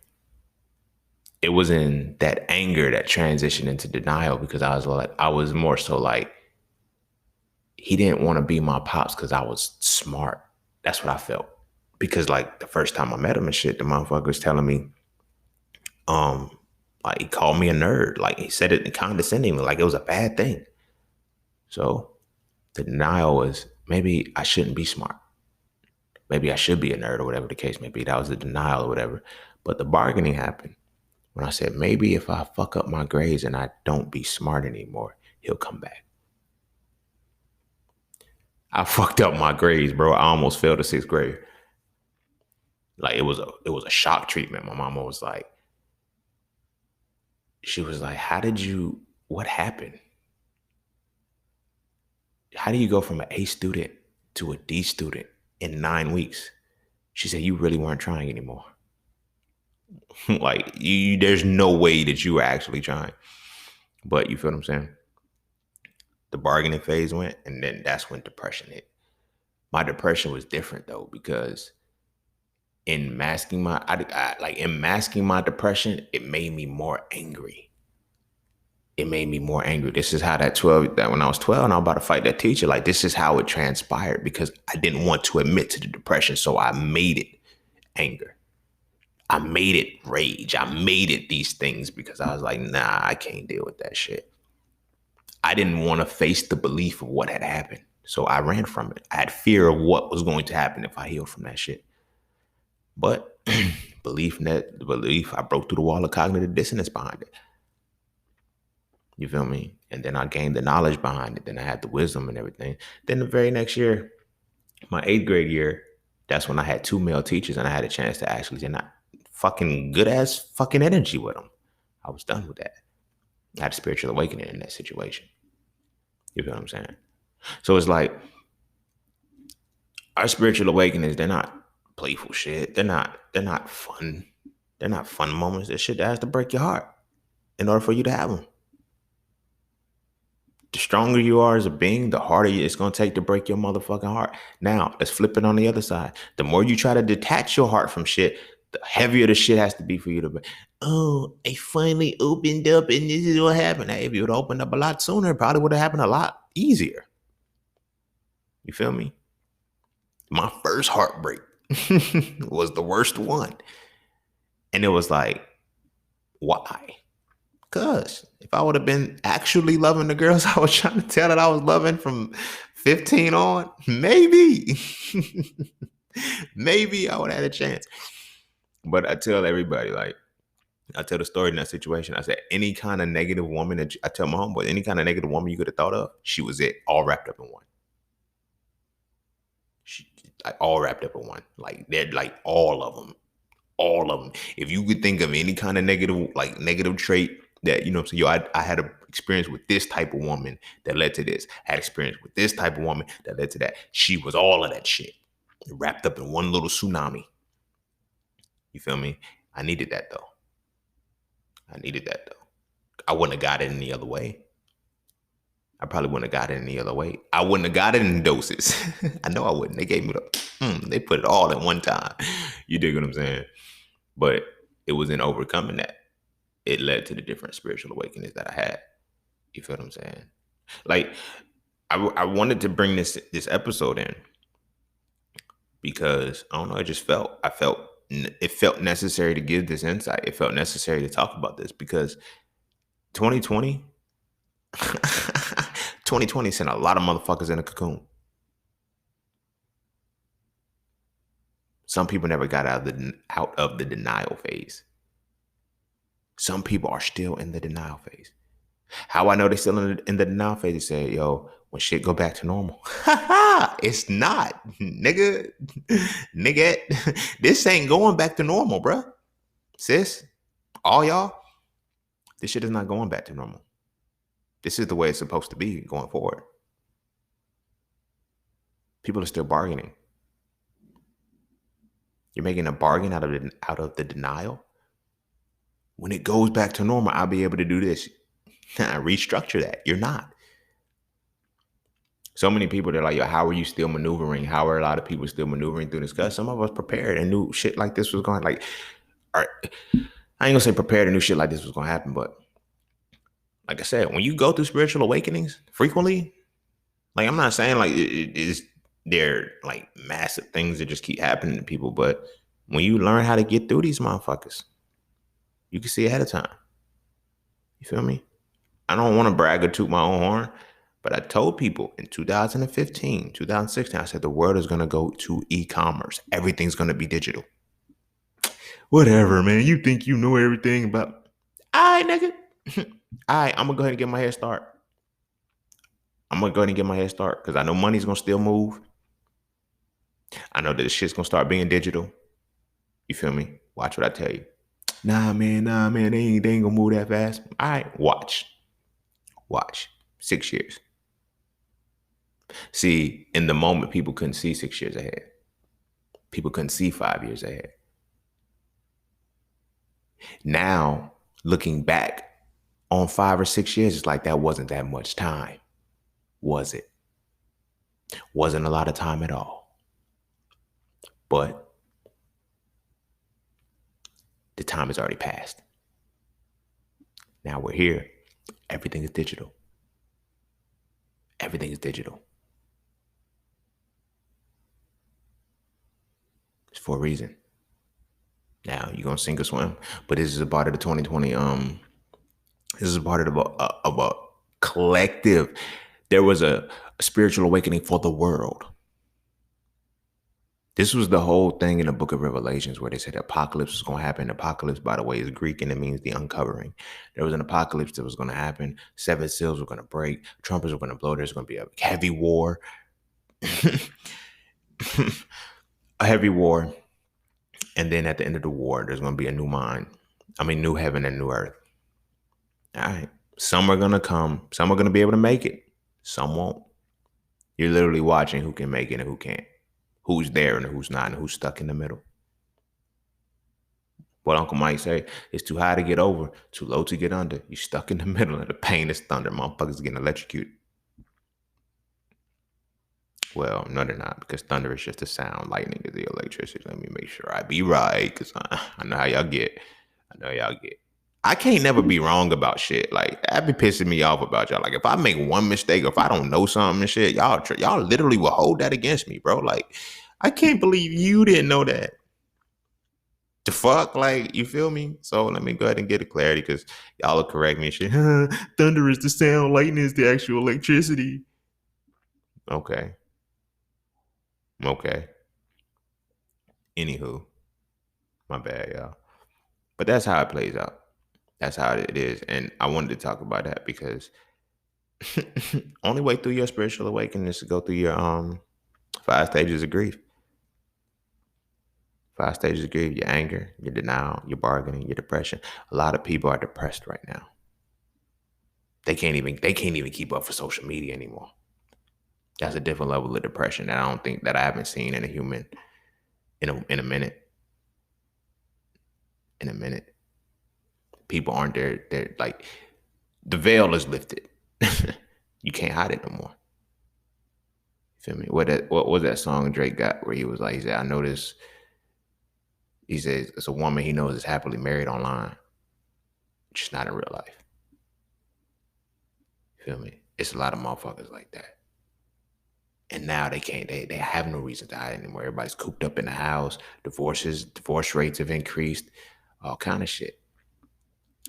it was in that anger that transitioned into denial because I was more so like, he didn't want to be my pops because I was smart. That's what I felt. Because like the first time I met him and shit, the motherfucker was telling me, like he called me a nerd. Like he said it condescendingly, like it was a bad thing. So the denial was maybe I shouldn't be smart. Maybe I should be a nerd or whatever the case may be. That was the denial or whatever. But the bargaining happened when I said, maybe if I fuck up my grades and I don't be smart anymore, he'll come back. I fucked up my grades, bro. I almost failed the 6th grade. Like it was a shock treatment. My mama was like, she was like, what happened? How do you go from an A student to a D student in 9 weeks? She said, you really weren't trying anymore. Like there's no way that you were actually trying. But you feel what I'm saying? The bargaining phase went, and then that's when depression hit. My depression was different though, because in masking my depression, it made me more angry. This is how that when I was 12 and I was about to fight that teacher, like this is how it transpired because I didn't want to admit to the depression. So I made it anger. I made it rage. I made it these things because I was like, nah, I can't deal with that shit. I didn't want to face the belief of what had happened. So I ran from it. I had fear of what was going to happen if I healed from that shit. But belief, I broke through the wall of cognitive dissonance behind it. You feel me? And then I gained the knowledge behind it. Then I had the wisdom and everything. Then the very next year, my 8th grade year, that's when I had 2 male teachers and I had a chance to actually get fucking good ass fucking energy with them. I was done with that. I had a spiritual awakening in that situation. You feel what I'm saying? So it's like our spiritual awakenings, they're not playful shit. They're not fun. They're not fun moments. They're shit that has to break your heart in order for you to have them. The stronger you are as a being, the harder it's going to take to break your motherfucking heart. Now, let's flip it on the other side. The more you try to detach your heart from shit, the heavier the shit has to be for you to, oh, I finally opened up and this is what happened. Hey, if you would have opened up a lot sooner, it probably would have happened a lot easier. You feel me? My first heartbreak was the worst one. And it was like, why? Because if I would have been actually loving the girls I was trying to tell that I was loving from 15 on, maybe, maybe I would have had a chance. But I tell everybody, like, I tell the story in that situation. I said, any kind of negative woman I tell my homeboy, any kind of negative woman you could have thought of, she was it, all wrapped up in one. She, like, all wrapped up in one. Like they're like all of them. All of them. If you could think of any kind of negative trait that, so I had an experience with this type of woman that led to this. I had experience with this type of woman that led to that. She was all of that shit wrapped up in one little tsunami. You feel me? I needed that though. I wouldn't have got it any other way. I probably wouldn't have got it any other way. I wouldn't have got it in doses. I know I wouldn't. They gave me they put it all at one time. You dig what I'm saying? But it was in overcoming that. It led to the different spiritual awakenings that I had. You feel what I'm saying? Like, I wanted to bring this episode in because I don't know. It felt necessary to give this insight. It felt necessary to talk about this because 2020, 2020 sent a lot of motherfuckers in a cocoon. Some people never got out of the denial phase. Some people are still in the denial phase. How I know they're still in the denial phase? They say, yo, when shit go back to normal. It's not, nigga. This ain't going back to normal, bruh. Sis, all y'all, this shit is not going back to normal. This is the way it's supposed to be going forward. People are still bargaining. You're making a bargain out of the denial. When it goes back to normal, I'll be able to do this. Restructure that. You're not. So many people, they're like, yo, how are you still maneuvering? How are a lot of people still maneuvering through this? Because some of us prepared and knew shit like this was going, like, all right, I ain't gonna say prepared and knew shit like this was gonna happen, but like I said, when you go through spiritual awakenings frequently, like, I'm not saying like it is they're like massive things that just keep happening to people, but when you learn how to get through these motherfuckers, you can see ahead of time. You feel me? I don't want to brag or toot my own horn, but I told people in 2015, 2016, I said the world is going to go to e-commerce. Everything's going to be digital. Whatever, man. You think you know everything about... All right, nigga. All right, I'm going to go ahead and get my head start. Because I know money's going to still move. I know that the shit's going to start being digital. You feel me? Watch what I tell you. Nah, man. They ain't going to move that fast. All right, watch. 6 years. See, in the moment, people couldn't see 6 years ahead. People couldn't see 5 years ahead. Now, looking back on 5 or 6 years, it's like that wasn't that much time, was it? Wasn't a lot of time at all. But the time has already passed. Now we're here. Everything is digital. Everything is digital. It's for a reason. Now you're gonna sink or swim, but this is a part of the 2020. This is a part of a collective. There was a spiritual awakening for the world. This was the whole thing in the book of Revelations where they said the apocalypse was going to happen. Apocalypse, by the way, is Greek and it means the uncovering. There was an apocalypse that was going to happen. 7 seals were going to break. Trumpets were going to blow. There's going to be a heavy war. A heavy war. And then at the end of the war, there's going to be a new new heaven and new earth. All right. Some are going to come. Some are going to be able to make it. Some won't. You're literally watching who can make it and who can't. Who's there and who's not and who's stuck in the middle. What Uncle Mike say, it's too high to get over, too low to get under. You stuck in the middle and the pain is thunder. Motherfuckers getting electrocuted. Well, no, they're not, because thunder is just a sound. Lightning is the electricity. Let me make sure I be right, because I know how y'all get. I can't never be wrong about shit. Like, that be pissing me off about y'all. Like, if I make one mistake, or if I don't know something and shit, y'all literally will hold that against me, bro. Like, I can't believe you didn't know that. The fuck? Like, you feel me? So let me go ahead and get it clarity, because y'all will correct me and shit. Thunder is the sound, lightning is the actual electricity. Okay. Anywho, my bad, y'all. But that's how it plays out. That's how it is. And I wanted to talk about that because only way through your spiritual awakening is to go through your 5 stages of grief. 5 stages of grief: your anger, your denial, your bargaining, your depression. A lot of people are depressed right now. They can't even keep up for social media anymore. That's a different level of depression that I don't think that I haven't seen in a human in a minute. In a minute. People aren't there. They're like, the veil is lifted. You can't hide it no more. Feel me? What was that song Drake got where he was like, he said, I know this. He says it's a woman he knows is happily married online, just not in real life. Feel me? It's a lot of motherfuckers like that. And now they can't, they have no reason to hide anymore. Everybody's cooped up in the house. Divorce rates have increased, all kind of shit.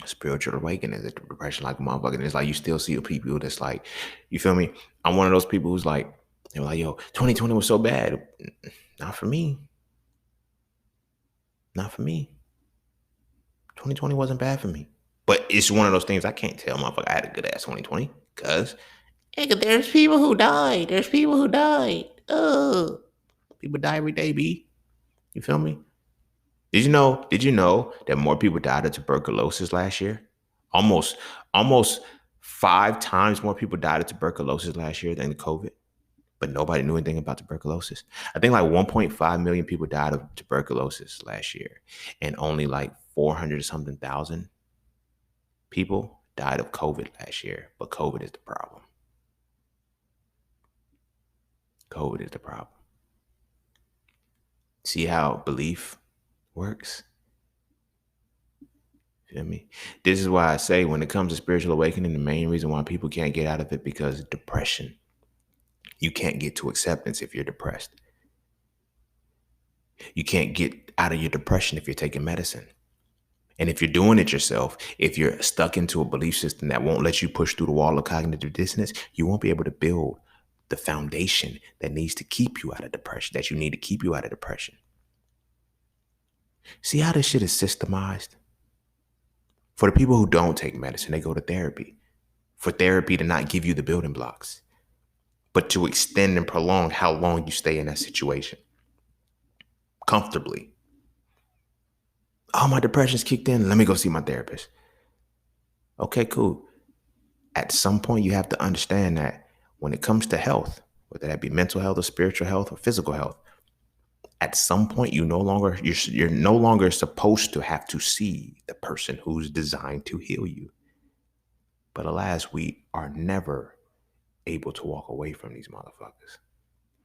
Spiritual awakening is a depression like a motherfucker. And it's like you still see the people that's like, you feel me? I'm one of those people who's like, they're like, yo, 2020 was so bad. Not for me. Not for me. 2020 wasn't bad for me. But it's one of those things I can't tell motherfucker I had a good ass 2020. Cause there's people who died. There's people who died. Oh. People die every day, B. You feel me? Did you know that more people died of tuberculosis last year? Almost 5 times more people died of tuberculosis last year than COVID. But nobody knew anything about tuberculosis. I think like 1.5 million people died of tuberculosis last year, and only like 400 or something thousand people died of COVID last year. But COVID is the problem. COVID is the problem. See how belief works? Feel me? This is why I say when it comes to spiritual awakening, the main reason why people can't get out of it because of depression. You can't get to acceptance if you're depressed. You can't get out of your depression if you're taking medicine. And if you're doing it yourself, if you're stuck into a belief system that won't let you push through the wall of cognitive dissonance, you won't be able to build the foundation that needs to keep you out of depression, that you need to keep you out of depression. See how this shit is systemized? For the people who don't take medicine, they go to therapy. For therapy to not give you the building blocks, but to extend and prolong how long you stay in that situation comfortably. Oh, my depression's kicked in. Let me go see my therapist. Okay, cool. At some point, you have to understand that when it comes to health, whether that be mental health or spiritual health or physical health, at some point you're no longer supposed to have to see the person who's designed to heal you. But alas, we are never able to walk away from these motherfuckers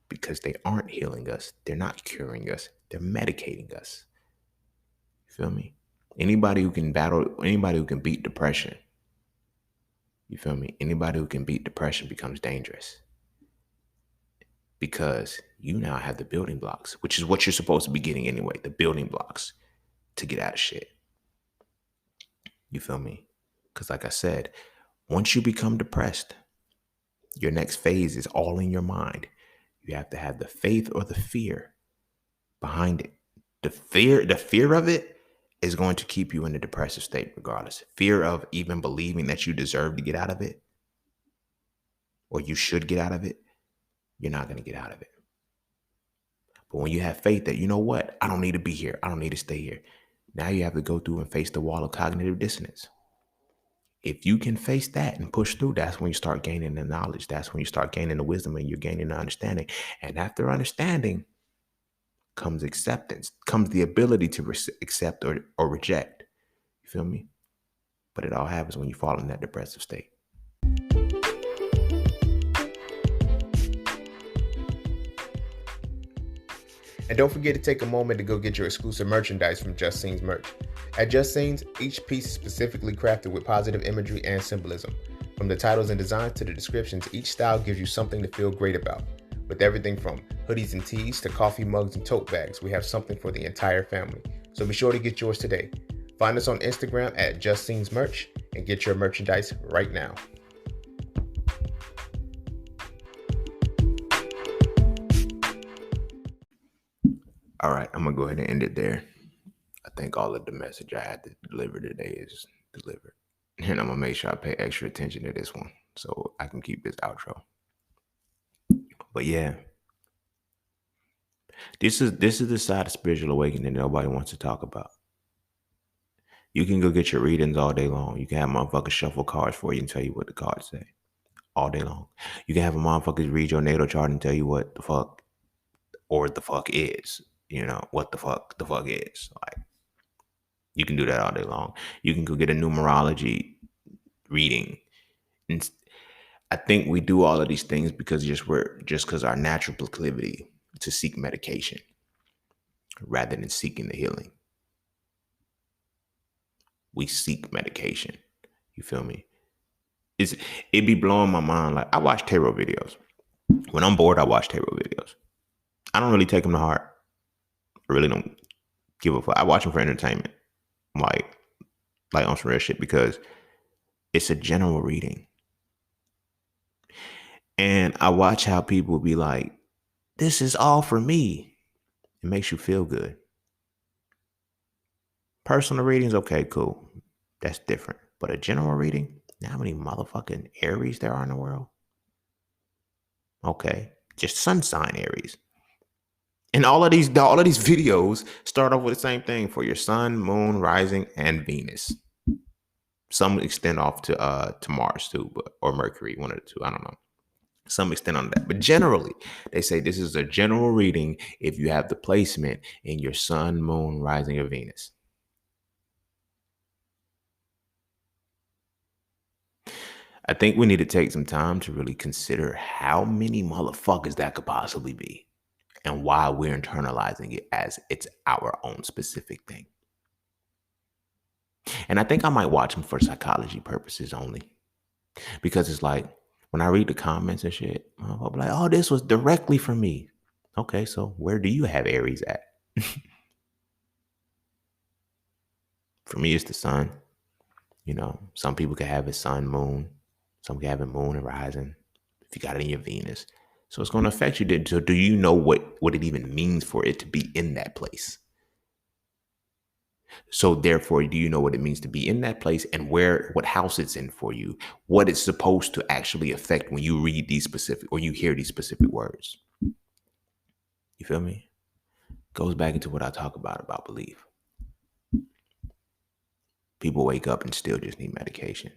because they aren't healing us. They're not curing us. They're medicating us. You feel me? Anybody who can beat depression, you feel me? Anybody who can beat depression becomes dangerous because you now have the building blocks, which is what you're supposed to be getting anyway, the building blocks to get out of shit. You feel me? Because like I said, once you become depressed, your next phase is all in your mind. You have to have the faith or the fear behind it. The fear of it is going to keep you in a depressive state regardless. Fear of even believing that you deserve to get out of it or you should get out of it, you're not going to get out of it. But when you have faith that, you know what, I don't need to be here. I don't need to stay here. Now you have to go through and face the wall of cognitive dissonance. If you can face that and push through, that's when you start gaining the knowledge. That's when you start gaining the wisdom and you're gaining the understanding. And after understanding comes acceptance, comes the ability to accept or reject. You feel me? But it all happens when you fall in that depressive state. And don't forget to take a moment to go get your exclusive merchandise from Just Scenes merch. At Just Scenes, each piece is specifically crafted with positive imagery and symbolism. From the titles and designs to the descriptions, each style gives you something to feel great about. With everything from hoodies and tees to coffee mugs and tote bags, we have something for the entire family. So be sure to get yours today. Find us on Instagram at Just Scenes merch and get your merchandise right now. All right, I'm going to go ahead and end it there. I think all of the message I had to deliver today is delivered. And I'm going to make sure I pay extra attention to this one so I can keep this outro. But yeah, this is the side of spiritual awakening that nobody wants to talk about. You can go get your readings all day long. You can have motherfuckers shuffle cards for you and tell you what the cards say all day long. You can have a motherfucker read your natal chart and tell you what the fuck or the fuck is. You know, what the fuck is. Like, you can do that all day long. You can go get a numerology reading. And I think we do all of these things because because our natural proclivity to seek medication rather than seeking the healing. We seek medication. You feel me? It be blowing my mind. Like, I watch tarot videos. When I'm bored, I watch tarot videos. I don't really take them to heart. I really don't give a fuck. I watch them for entertainment. Like on some real shit, because it's a general reading. And I watch how people be like, this is all for me. It makes you feel good. Personal readings, okay, cool. That's different. But a general reading, you know how many motherfucking Aries there are in the world? Okay. Just sun sign Aries. And all of these videos start off with the same thing for your sun, moon, rising, and Venus. Some extend off to Mars too, or Mercury, one of the two. I don't know. Some extend on that. But generally, they say this is a general reading if you have the placement in your sun, moon, rising, or Venus. I think we need to take some time to really consider how many motherfuckers that could possibly be and why we're internalizing it as it's our own specific thing. And I think I might watch them for psychology purposes only, because it's like when I read the comments and shit, I'll be like, oh, this was directly for me. Okay, so where do you have Aries at? For me, it's the sun. You know, some people can have it sun, moon. Some can have it moon and rising. If you got it in your Venus. So it's going to affect you. So do you know what it even means for it to be in that place? So therefore, do you know what it means to be in that place and what house it's in for you? What it's supposed to actually affect when you read these specific or you hear these specific words? You feel me? Goes back into what I talk about belief. People wake up and still just need medication.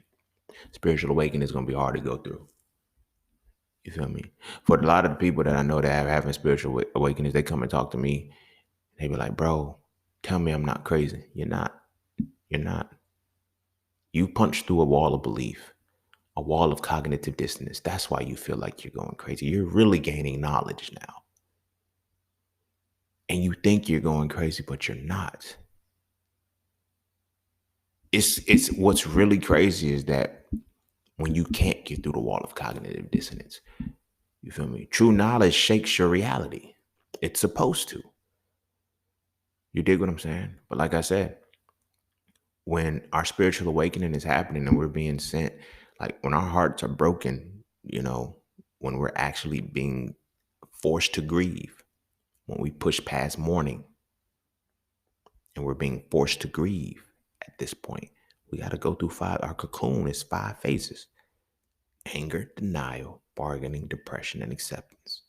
Spiritual awakening is going to be hard to go through. You feel me? For a lot of the people that I know that have having spiritual awakenings, they come and talk to me. They be like, bro, tell me I'm not crazy. You're not. You're not. You punch through a wall of belief, a wall of cognitive dissonance. That's why you feel like you're going crazy. You're really gaining knowledge now. And you think you're going crazy, but you're not. It's what's really crazy is that when you can't get through the wall of cognitive dissonance, you feel me? True knowledge shakes your reality. It's supposed to. You dig what I'm saying? But like I said, when our spiritual awakening is happening and we're being sent, like when our hearts are broken, you know, when we're actually being forced to grieve, when we push past mourning and we're being forced to grieve at this point, we got to go through our cocoon is 5 phases: anger, denial, bargaining, depression, and acceptance.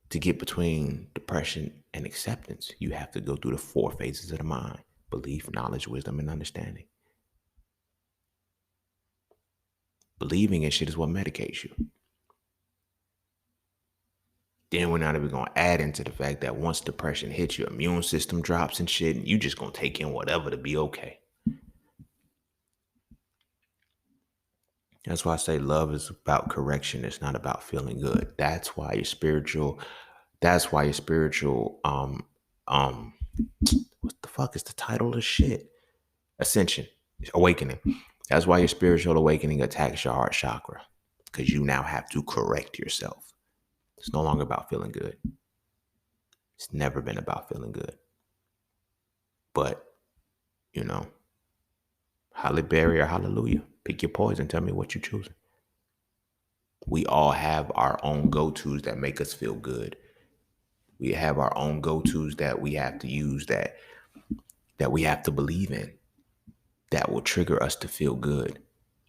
To get between depression and acceptance, you have to go through the 4 phases of the mind: belief, knowledge, wisdom, and understanding. Believing in shit is what medicates you. Then we're not even going to add into the fact that once depression hits, your immune system drops and shit, and you just going to take in whatever to be okay. That's why I say love is about correction. It's not about feeling good. That's why your spiritual, what the fuck is the title of shit? Ascension, awakening. That's why your spiritual awakening attacks your heart chakra, because you now have to correct yourself. It's no longer about feeling good. It's never been about feeling good. But, you know, Halle Berry or hallelujah. Pick your poison. Tell me what you're choosing. We all have our own go-tos that make us feel good. We have our own go-tos that we have to use, that we have to believe in, that will trigger us to feel good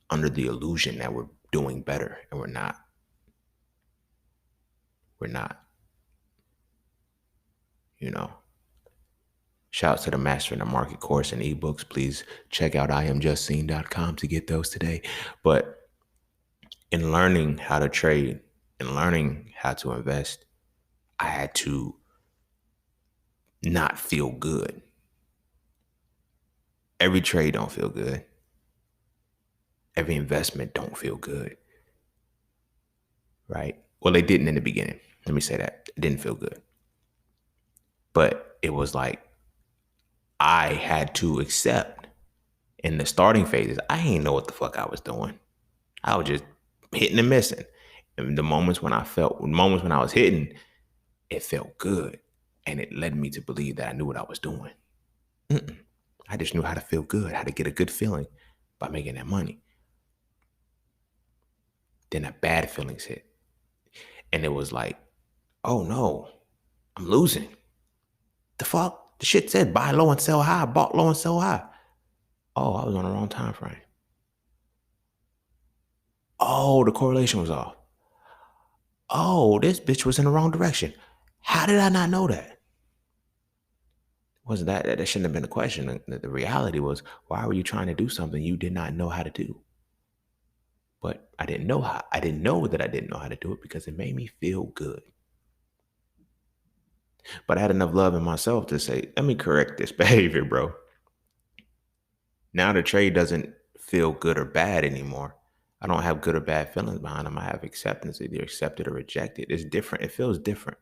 under the illusion that we're doing better, and we're not. We're not, you know. Shout out to the Master in the Market course and ebooks. Please check out IamJustSeen.com to get those today. But in learning how to trade and learning how to invest, I had to not feel good. Every trade don't feel good. Every investment don't feel good, right? Well, they didn't in the beginning. Let me say that. It didn't feel good. But it was like I had to accept in the starting phases, I ain't know what the fuck I was doing. I was just hitting and missing. And the moments when I was hitting, it felt good. And it led me to believe that I knew what I was doing. Mm-mm. I just knew how to feel good, how to get a good feeling by making that money. Then that bad feelings hit. And it was like, oh no, I'm losing. The fuck? The shit said buy low and sell high, bought low and sell high. Oh, I was on the wrong time frame. Oh, the correlation was off. Oh, this bitch was in the wrong direction. How did I not know that? Was that shouldn't have been a question. The reality was, why were you trying to do something you did not know how to do? But I didn't know how. I didn't know that I didn't know how to do it because it made me feel good. But I had enough love in myself to say, let me correct this behavior, bro. Now the trade doesn't feel good or bad anymore. I don't have good or bad feelings behind them. I have acceptance, either accepted or rejected. It's different. It feels different.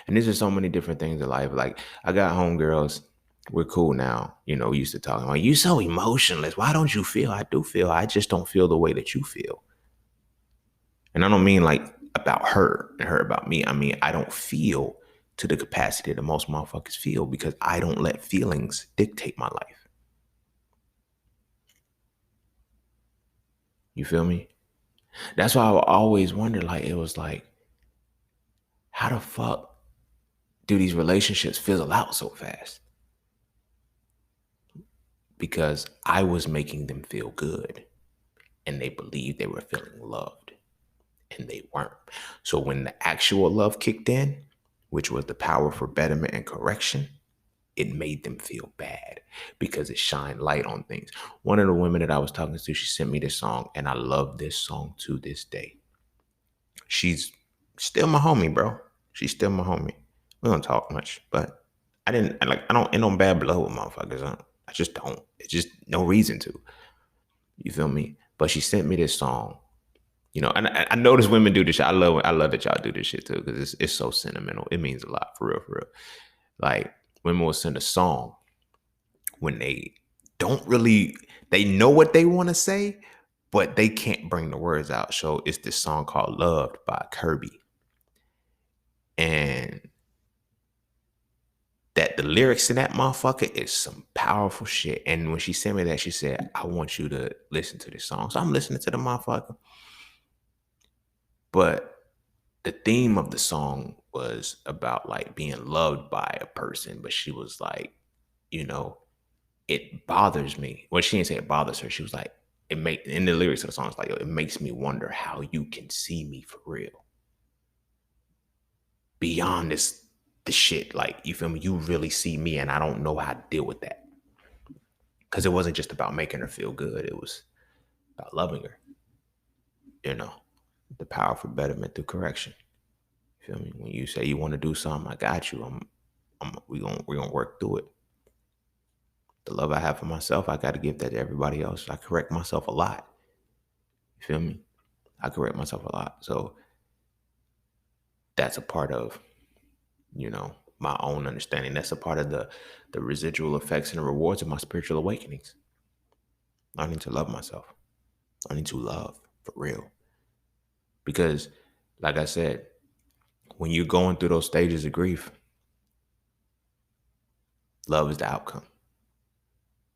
And there's just so many different things in life. Like I got homegirls. We're cool now. You know, we used to talk like, you so emotionless. Why don't you feel? I do feel. I just don't feel the way that you feel. And I don't mean like about her and her about me. I mean, I don't feel to the capacity that most motherfuckers feel because I don't let feelings dictate my life. You feel me? That's why I always wonder, like, it was like, how the fuck do these relationships fizzle out so fast? Because I was making them feel good and they believed they were feeling loved and they weren't. So when the actual love kicked in, which was the power for betterment and correction, it made them feel bad because it shined light on things. One of the women that I was talking to, she sent me this song and I love this song to this day. She's still my homie, bro. She's still my homie. We don't talk much, but I don't, ain't no bad blood with motherfuckers. I just don't. It's just no reason to. You feel me? But she sent me this song. You know, and I notice women do this shit. I love that y'all do this shit too, because it's so sentimental. It means a lot, for real, for real. Like women will send a song when they don't really, they know what they want to say, but they can't bring the words out. So it's this song called Loved by Kirby. And that the lyrics in that motherfucker is some powerful shit. And when she sent me that, she said, I want you to listen to this song. So I'm listening to the motherfucker. But the theme of the song was about like being loved by a person. But she was like, you know, it bothers me. Well, she didn't say it bothers her. She was like, in the lyrics of the song, it's like, it makes me wonder how you can see me for real. Beyond the shit. Like, you feel me? You really see me and I don't know how to deal with that. Because it wasn't just about making her feel good. It was about loving her. You know, the power for betterment through correction. You feel me? When you say you want to do something, I got you. We're gonna work through it. The love I have for myself, I got to give that to everybody else. I correct myself a lot. You feel me? I correct myself a lot. So that's a part of, you know, my own understanding. That's a part of the residual effects and the rewards of my spiritual awakenings. Learning to love myself. Learning to love for real. Because, like I said, when you're going through those stages of grief, love is the outcome.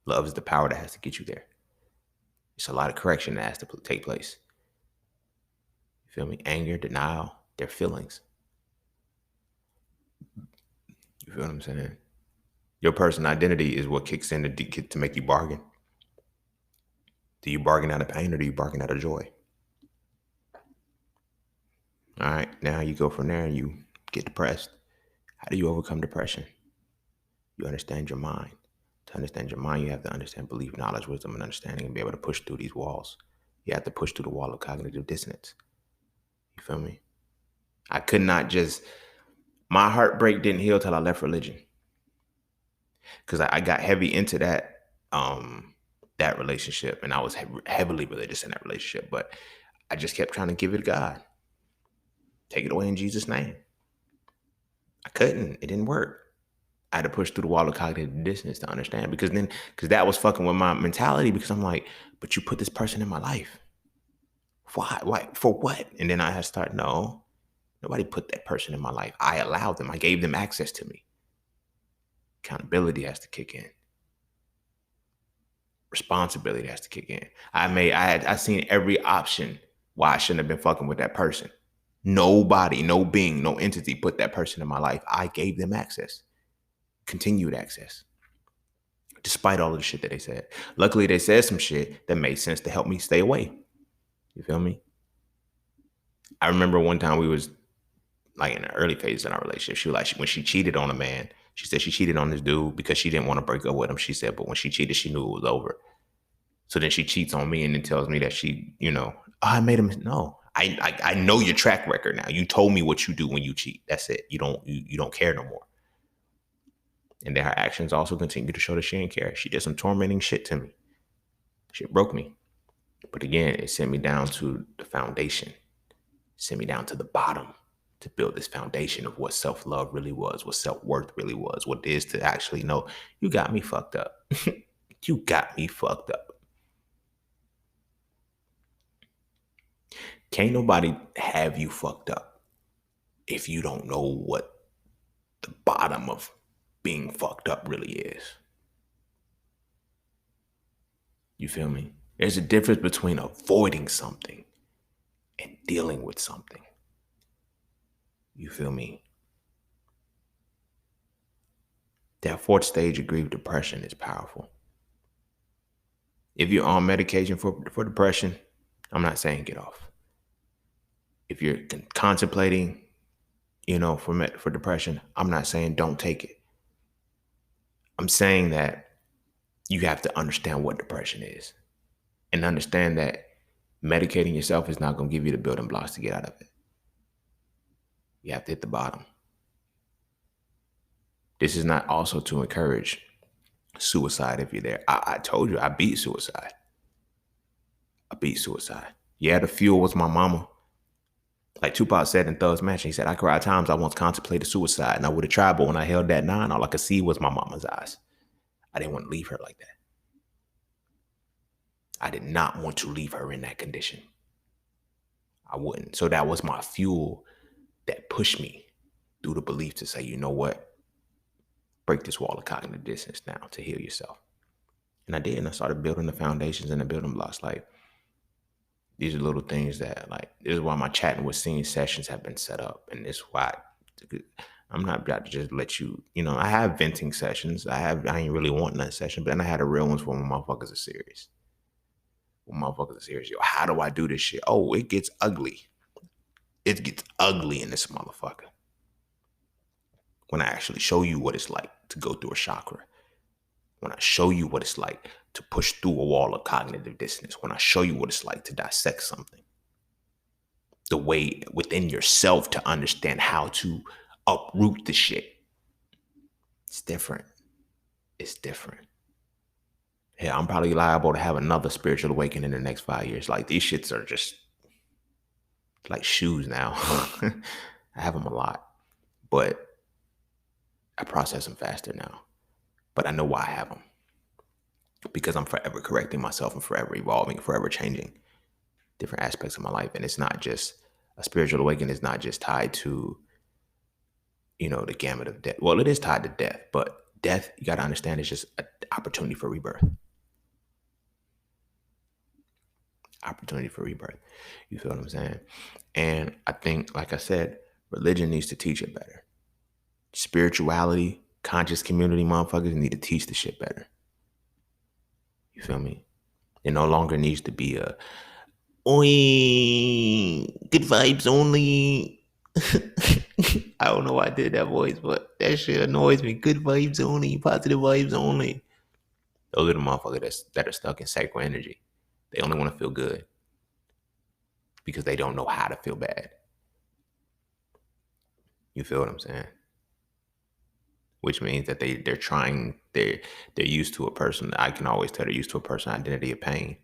Love is the power that has to get you there. It's a lot of correction that has to take place. You feel me? Anger, denial, they're feelings. You feel what I'm saying? Your personal identity is what kicks in to make you bargain. Do you bargain out of pain or do you bargain out of joy? All right, now you go from there and you get depressed. How do you overcome depression? You understand your mind. To understand your mind, you have to understand belief, knowledge, wisdom, and understanding and be able to push through these walls. You have to push through the wall of cognitive dissonance. You feel me? I could not just, my heartbreak didn't heal till I left religion. Because I got heavy into that relationship, and I was heavily religious in that relationship, but I just kept trying to give it to God. Take it away in Jesus' name. I couldn't. It didn't work. I had to push through the wall of cognitive dissonance to understand because that was fucking with my mentality because I'm like, but you put this person in my life. Why? Why? For what? And then I had to start, no, nobody put that person in my life. I allowed them. I gave them access to me. Accountability has to kick in. Responsibility has to kick in. I seen every option why I shouldn't have been fucking with that person. Nobody, no being, no entity put that person in my life. I gave them access, continued access, despite all of the shit that they said. Luckily, they said some shit that made sense to help me stay away. You feel me? I remember one time we was like in the early phases in our relationship. She was like, when she cheated on a man, she said she cheated on this dude because she didn't want to break up with him. She said, but when she cheated, she knew it was over. So then she cheats on me and then tells me that she, oh, I made him. No, I know your track record now. You told me what you do when you cheat. That's it. You don't care no more. And then her actions also continue to show that she didn't care. She did some tormenting shit to me. Shit broke me. But again, it sent me down to the foundation. It sent me down to the bottom to build this foundation of what self-love really was, what self-worth really was, what it is to actually know you got me fucked up. You got me fucked up. Can't nobody have you fucked up if you don't know what the bottom of being fucked up really is. You feel me? There's a difference between avoiding something and dealing with something. You feel me? That fourth stage of grief depression is powerful. If you're on medication for depression, I'm not saying get off. If you're contemplating, for depression, I'm not saying don't take it. I'm saying that you have to understand what depression is and understand that medicating yourself is not going to give you the building blocks to get out of it. You have to hit the bottom. This is not also to encourage suicide if you're there. I told you I beat suicide. Yeah, the fuel was my mama. Like Tupac said in Thug's Mansion, he said, I cried times I once contemplated suicide and I would have tried, but when I held that 9, all I could see was my mama's eyes. I didn't want to leave her like that. I did not want to leave her in that condition. I wouldn't. So that was my fuel that pushed me through the belief to say, you know what? Break this wall of cognitive dissonance now to heal yourself. And I did. And I started building the foundations and the building blocks. Like, these are little things that, like, this is why my chatting with scene sessions have been set up. And this is why I'm not about to just let you, I have venting sessions. I ain't really wanting that session, but then I had the real ones for when motherfuckers are serious. Yo, how do I do this shit? Oh, it gets ugly. It gets ugly in this motherfucker. When I actually show you what it's like to go through a chakra. When I show you what it's like to push through a wall of cognitive dissonance. When I show you what it's like to dissect something. The way within yourself to understand how to uproot the shit. It's different. It's different. Yeah, I'm probably liable to have another spiritual awakening in the next 5 years. Like, these shits are just like shoes now. I have them a lot, but I process them faster now. But I know why I have them. Because I'm forever correcting myself and forever evolving, forever changing different aspects of my life. And it's not just a spiritual awakening is not just tied to, the gamut of death. Well, it is tied to death, but death, you got to understand, is just an opportunity for rebirth. Opportunity for rebirth. You feel what I'm saying? And I think, like I said, religion needs to teach it better. spirituality, conscious community motherfuckers need to teach the shit better. You feel me? It no longer needs to be a oi, good vibes only. I don't know why I did that voice, but that shit annoys me. Good vibes only, positive vibes only. Those are the motherfuckers that are stuck in sacral energy. They only want to feel good because they don't know how to feel bad. You feel what I'm saying? Which means that they're used to a person. I can always tell they're used to a person identity of pain,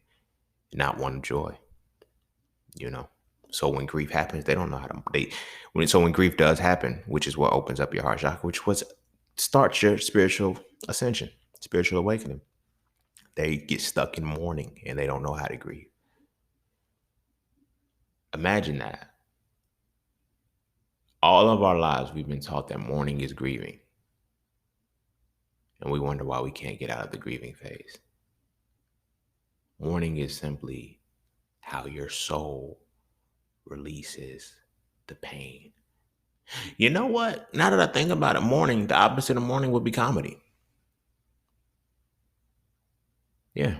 not one of joy. You know. So when grief happens, they don't know how to when grief does happen, which is what opens up your heart chakra, which was starts your spiritual ascension, spiritual awakening. They get stuck in mourning and they don't know how to grieve. Imagine that. All of our lives we've been taught that mourning is grieving. And we wonder why we can't get out of the grieving phase. Mourning is simply how your soul releases the pain. You know what? Now that I think about it, mourning, the opposite of mourning would be comedy. Yeah.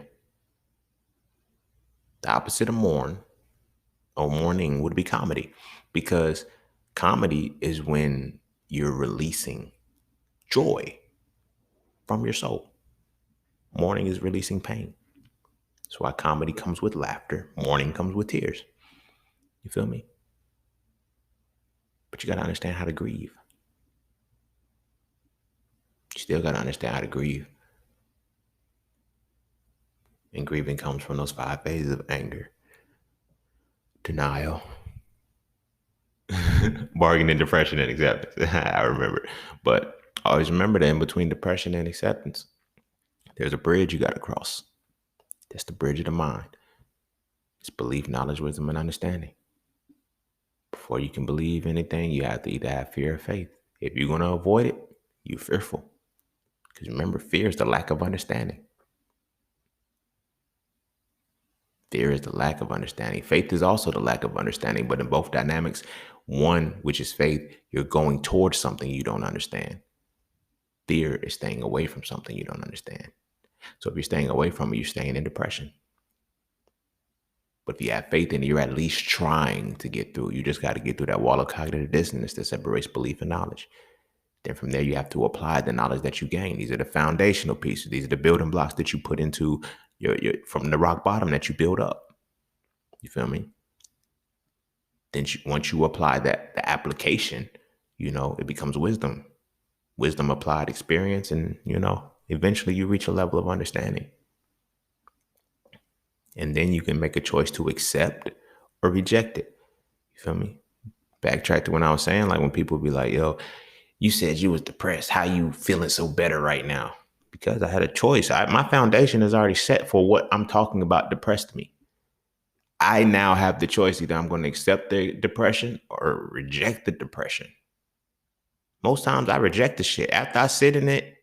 The opposite of mourning would be comedy, because comedy is when you're releasing joy from your soul. Mourning is releasing pain. That's why comedy comes with laughter. Mourning comes with tears. You feel me? But you got to understand how to grieve. You still got to understand how to grieve. And grieving comes from those 5 phases of anger, denial, bargaining, depression, and acceptance. I remember. But always remember that in between depression and acceptance, there's a bridge you got to cross. That's the bridge of the mind. It's belief, knowledge, wisdom, and understanding. Before you can believe anything, you have to either have fear or faith. If you're going to avoid it, you're fearful. Because remember, fear is the lack of understanding. Fear is the lack of understanding. Faith is also the lack of understanding. But in both dynamics, one, which is faith, you're going towards something you don't understand. Fear is staying away from something you don't understand. So if you're staying away from it, you're staying in depression. But if you have faith in it, you're at least trying to get through. You just got to get through that wall of cognitive dissonance that separates belief and knowledge. Then from there, you have to apply the knowledge that you gain. These are the foundational pieces. These are the building blocks that you put into your from the rock bottom that you build up. You feel me? Then once you apply that, the application, it becomes wisdom. Wisdom applied experience, and, eventually you reach a level of understanding. And then you can make a choice to accept or reject it. You feel me? Backtrack to when I was saying, like, when people be like, yo, you said you was depressed. How you feeling so better right now? Because I had a choice. My foundation is already set for what I'm talking about depressed me. I now have the choice. Either I'm going to accept the depression or reject the depression. Most times I reject the shit. After I sit in it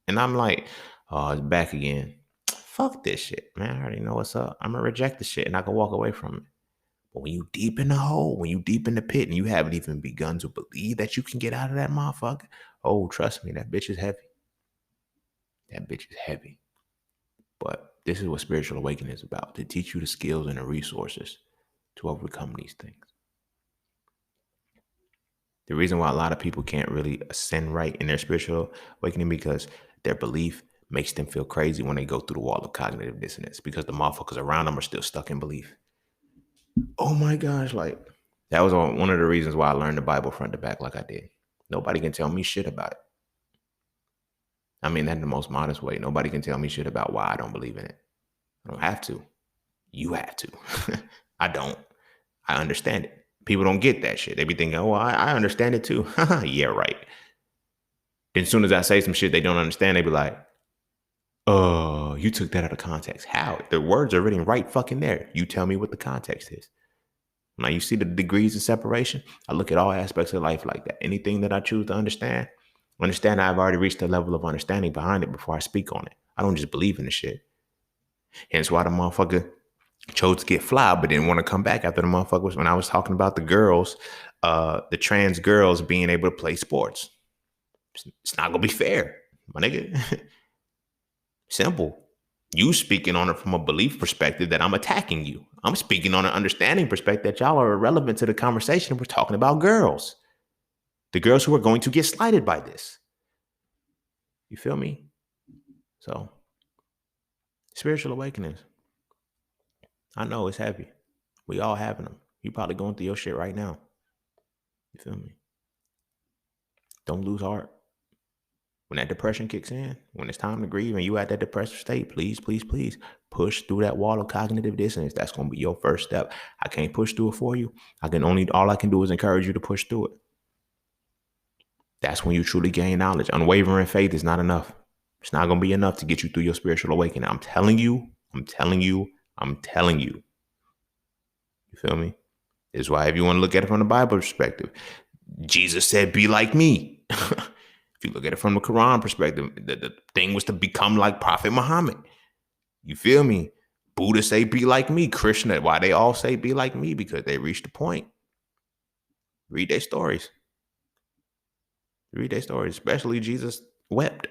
and I'm like, oh, it's back again. Fuck this shit, man. I already know what's up. I'm going to reject the shit and I can walk away from it. But when you deep in the hole, when you deep in the pit and you haven't even begun to believe that you can get out of that motherfucker, oh, trust me, that bitch is heavy. That bitch is heavy. But this is what spiritual awakening is about, to teach you the skills and the resources to overcome these things. The reason why a lot of people can't really ascend right in their spiritual awakening, because their belief makes them feel crazy when they go through the wall of cognitive dissonance, because the motherfuckers around them are still stuck in belief. Oh my gosh, like, that was one of the reasons why I learned the Bible front to back like I did. Nobody can tell me shit about it. I mean that in the most modest way. Nobody can tell me shit about why I don't believe in it. I don't have to. You have to. I don't. I understand it. People don't get that shit. They be thinking, oh, I understand it too. Yeah, right. Then as soon as I say some shit they don't understand, they be like, oh, you took that out of context. How? The words are written right fucking there. You tell me what the context is. Now, you see the degrees of separation? I look at all aspects of life like that. Anything that I choose to understand I've already reached a level of understanding behind it before I speak on it. I don't just believe in the shit. Hence why the motherfucker chose to get fly, but didn't want to come back after the motherfuckers when I was talking about the girls, the trans girls being able to play sports. It's not gonna be fair, my nigga. Simple. You speaking on it from a belief perspective that I'm attacking you. I'm speaking on an understanding perspective that y'all are irrelevant to the conversation. We're talking about girls. The girls who are going to get slighted by this. You feel me? So, spiritual awakenings. I know it's heavy. We all having them. You probably going through your shit right now. You feel me? Don't lose heart. When that depression kicks in, when it's time to grieve and you at that depressive state, please, please, please push through that wall of cognitive dissonance. That's going to be your first step. I can't push through it for you. All I can do is encourage you to push through it. That's when you truly gain knowledge. Unwavering faith is not enough. It's not going to be enough to get you through your spiritual awakening. I'm telling you. You feel me? It's why if you want to look at it from the Bible perspective, Jesus said, be like me. If you look at it from the Quran perspective, the thing was to become like Prophet Muhammad. You feel me? Buddha say, be like me. Krishna, why they all say, be like me? Because they reached the point. Read their stories. Especially Jesus wept.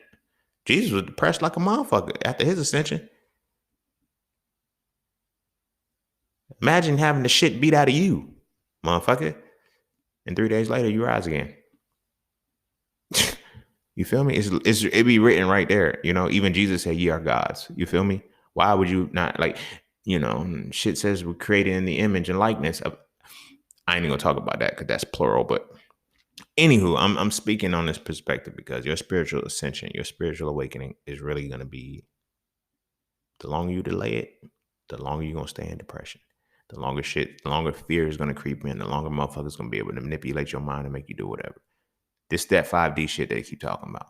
Jesus was depressed like a motherfucker after his ascension. Imagine having the shit beat out of you, motherfucker. And 3 days later, you rise again. You feel me? It be written right there. You know, even Jesus said, ye are gods. You feel me? Why would you not, like, you know, shit says we're created in the image and likeness of, I ain't even gonna talk about that because that's plural, but anywho, I'm speaking on this perspective because your spiritual ascension, your spiritual awakening is really gonna be, the longer you delay it, the longer you're gonna stay in depression. The longer fear is gonna creep in, the longer motherfuckers gonna be able to manipulate your mind and make you do whatever. That 5D shit they keep talking about.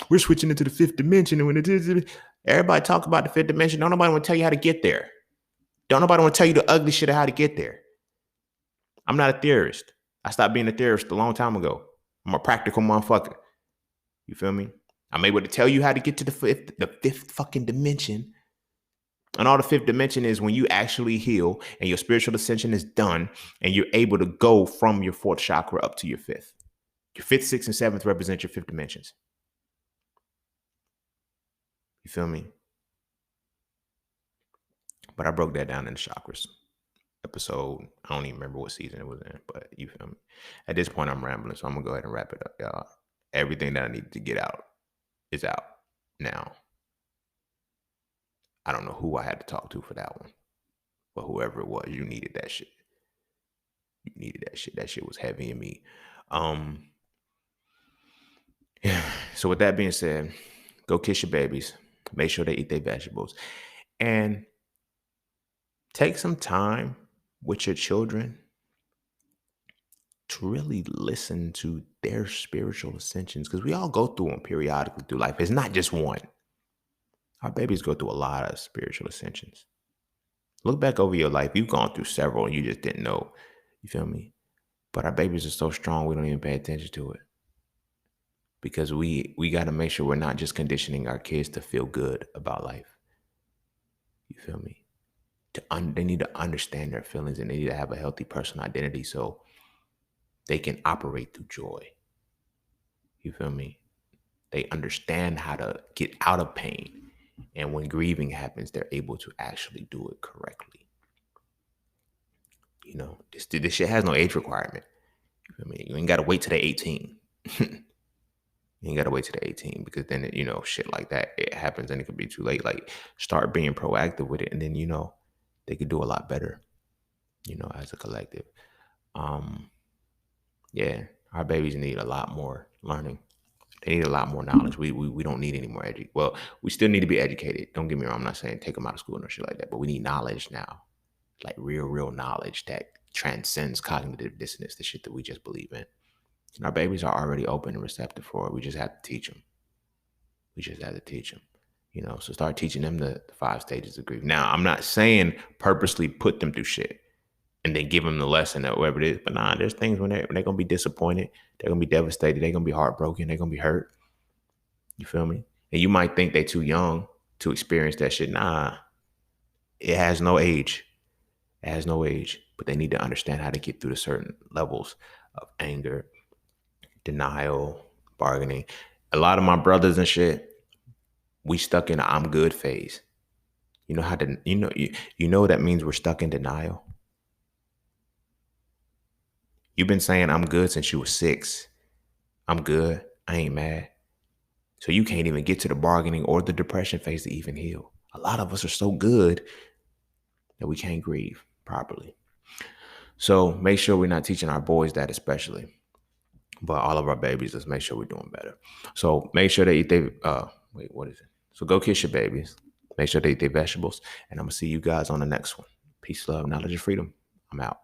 We're switching into the fifth dimension. And when it is, everybody talk about the fifth dimension. Don't nobody want to tell you how to get there. Don't nobody want to tell you the ugly shit of how to get there. I'm not a theorist. I stopped being a theorist a long time ago. I'm a practical motherfucker. You feel me? I'm able to tell you how to get to the fifth fucking dimension. And all the fifth dimension is when you actually heal and your spiritual ascension is done and you're able to go from your fourth chakra up to your fifth. Your fifth, sixth, and seventh represent your fifth dimensions. You feel me? But I broke that down in the chakras episode. I don't even remember what season it was in, but you feel me? At this point, I'm rambling, so I'm going to go ahead and wrap it up, y'all. Everything that I needed to get out is out now. I don't know who I had to talk to for that one, but whoever it was, you needed that shit. That shit was heavy in me. Yeah. So with that being said, go kiss your babies. Make sure they eat their vegetables. And take some time with your children to really listen to their spiritual ascensions, because we all go through them periodically through life. It's not just one. Our babies go through a lot of spiritual ascensions. Look back over your life. You've gone through several and you just didn't know. You feel me? But our babies are so strong, we don't even pay attention to it. Because we got to make sure we're not just conditioning our kids to feel good about life. You feel me? They need to understand their feelings and they need to have a healthy personal identity so they can operate through joy. You feel me? They understand how to get out of pain. And when grieving happens, they're able to actually do it correctly. You know, this shit has no age requirement. You feel me? You ain't got to wait till they're 18. You ain't got to wait till they're 18 because then, you know, shit like that, it happens and it could be too late. Like, start being proactive with it and then, you know, they could do a lot better, you know, as a collective. Yeah, our babies need a lot more learning. They need a lot more knowledge. We don't need any more well, we still need to be educated. Don't get me wrong. I'm not saying take them out of school or shit like that, but we need knowledge now. Like real knowledge that transcends cognitive dissonance, the shit that we just believe in. And our babies are already open and receptive for it. We just have to teach them. You know, so start teaching them the 5 stages of grief. Now, I'm not saying purposely put them through shit and then give them the lesson or whatever it is. But nah, there's things when they're going to be disappointed. They're going to be devastated. They're going to be heartbroken. They're going to be hurt. You feel me? And you might think they're too young to experience that shit. Nah, it has no age. But they need to understand how to get through the certain levels of anger, denial, bargaining. A lot of my brothers and shit, we stuck in a I'm good phase. You know how to you know what that means we're stuck in denial. You've been saying I'm good since you were 6. I'm good. I ain't mad. So you can't even get to the bargaining or the depression phase to even heal. A lot of us are so good that we can't grieve properly. So make sure we're not teaching our boys that, especially. But all of our babies, let's make sure we're doing better. So make sure they eat their what is it? So go kiss your babies. Make sure they eat their vegetables. And I'm gonna see you guys on the next one. Peace, love, knowledge, and freedom. I'm out.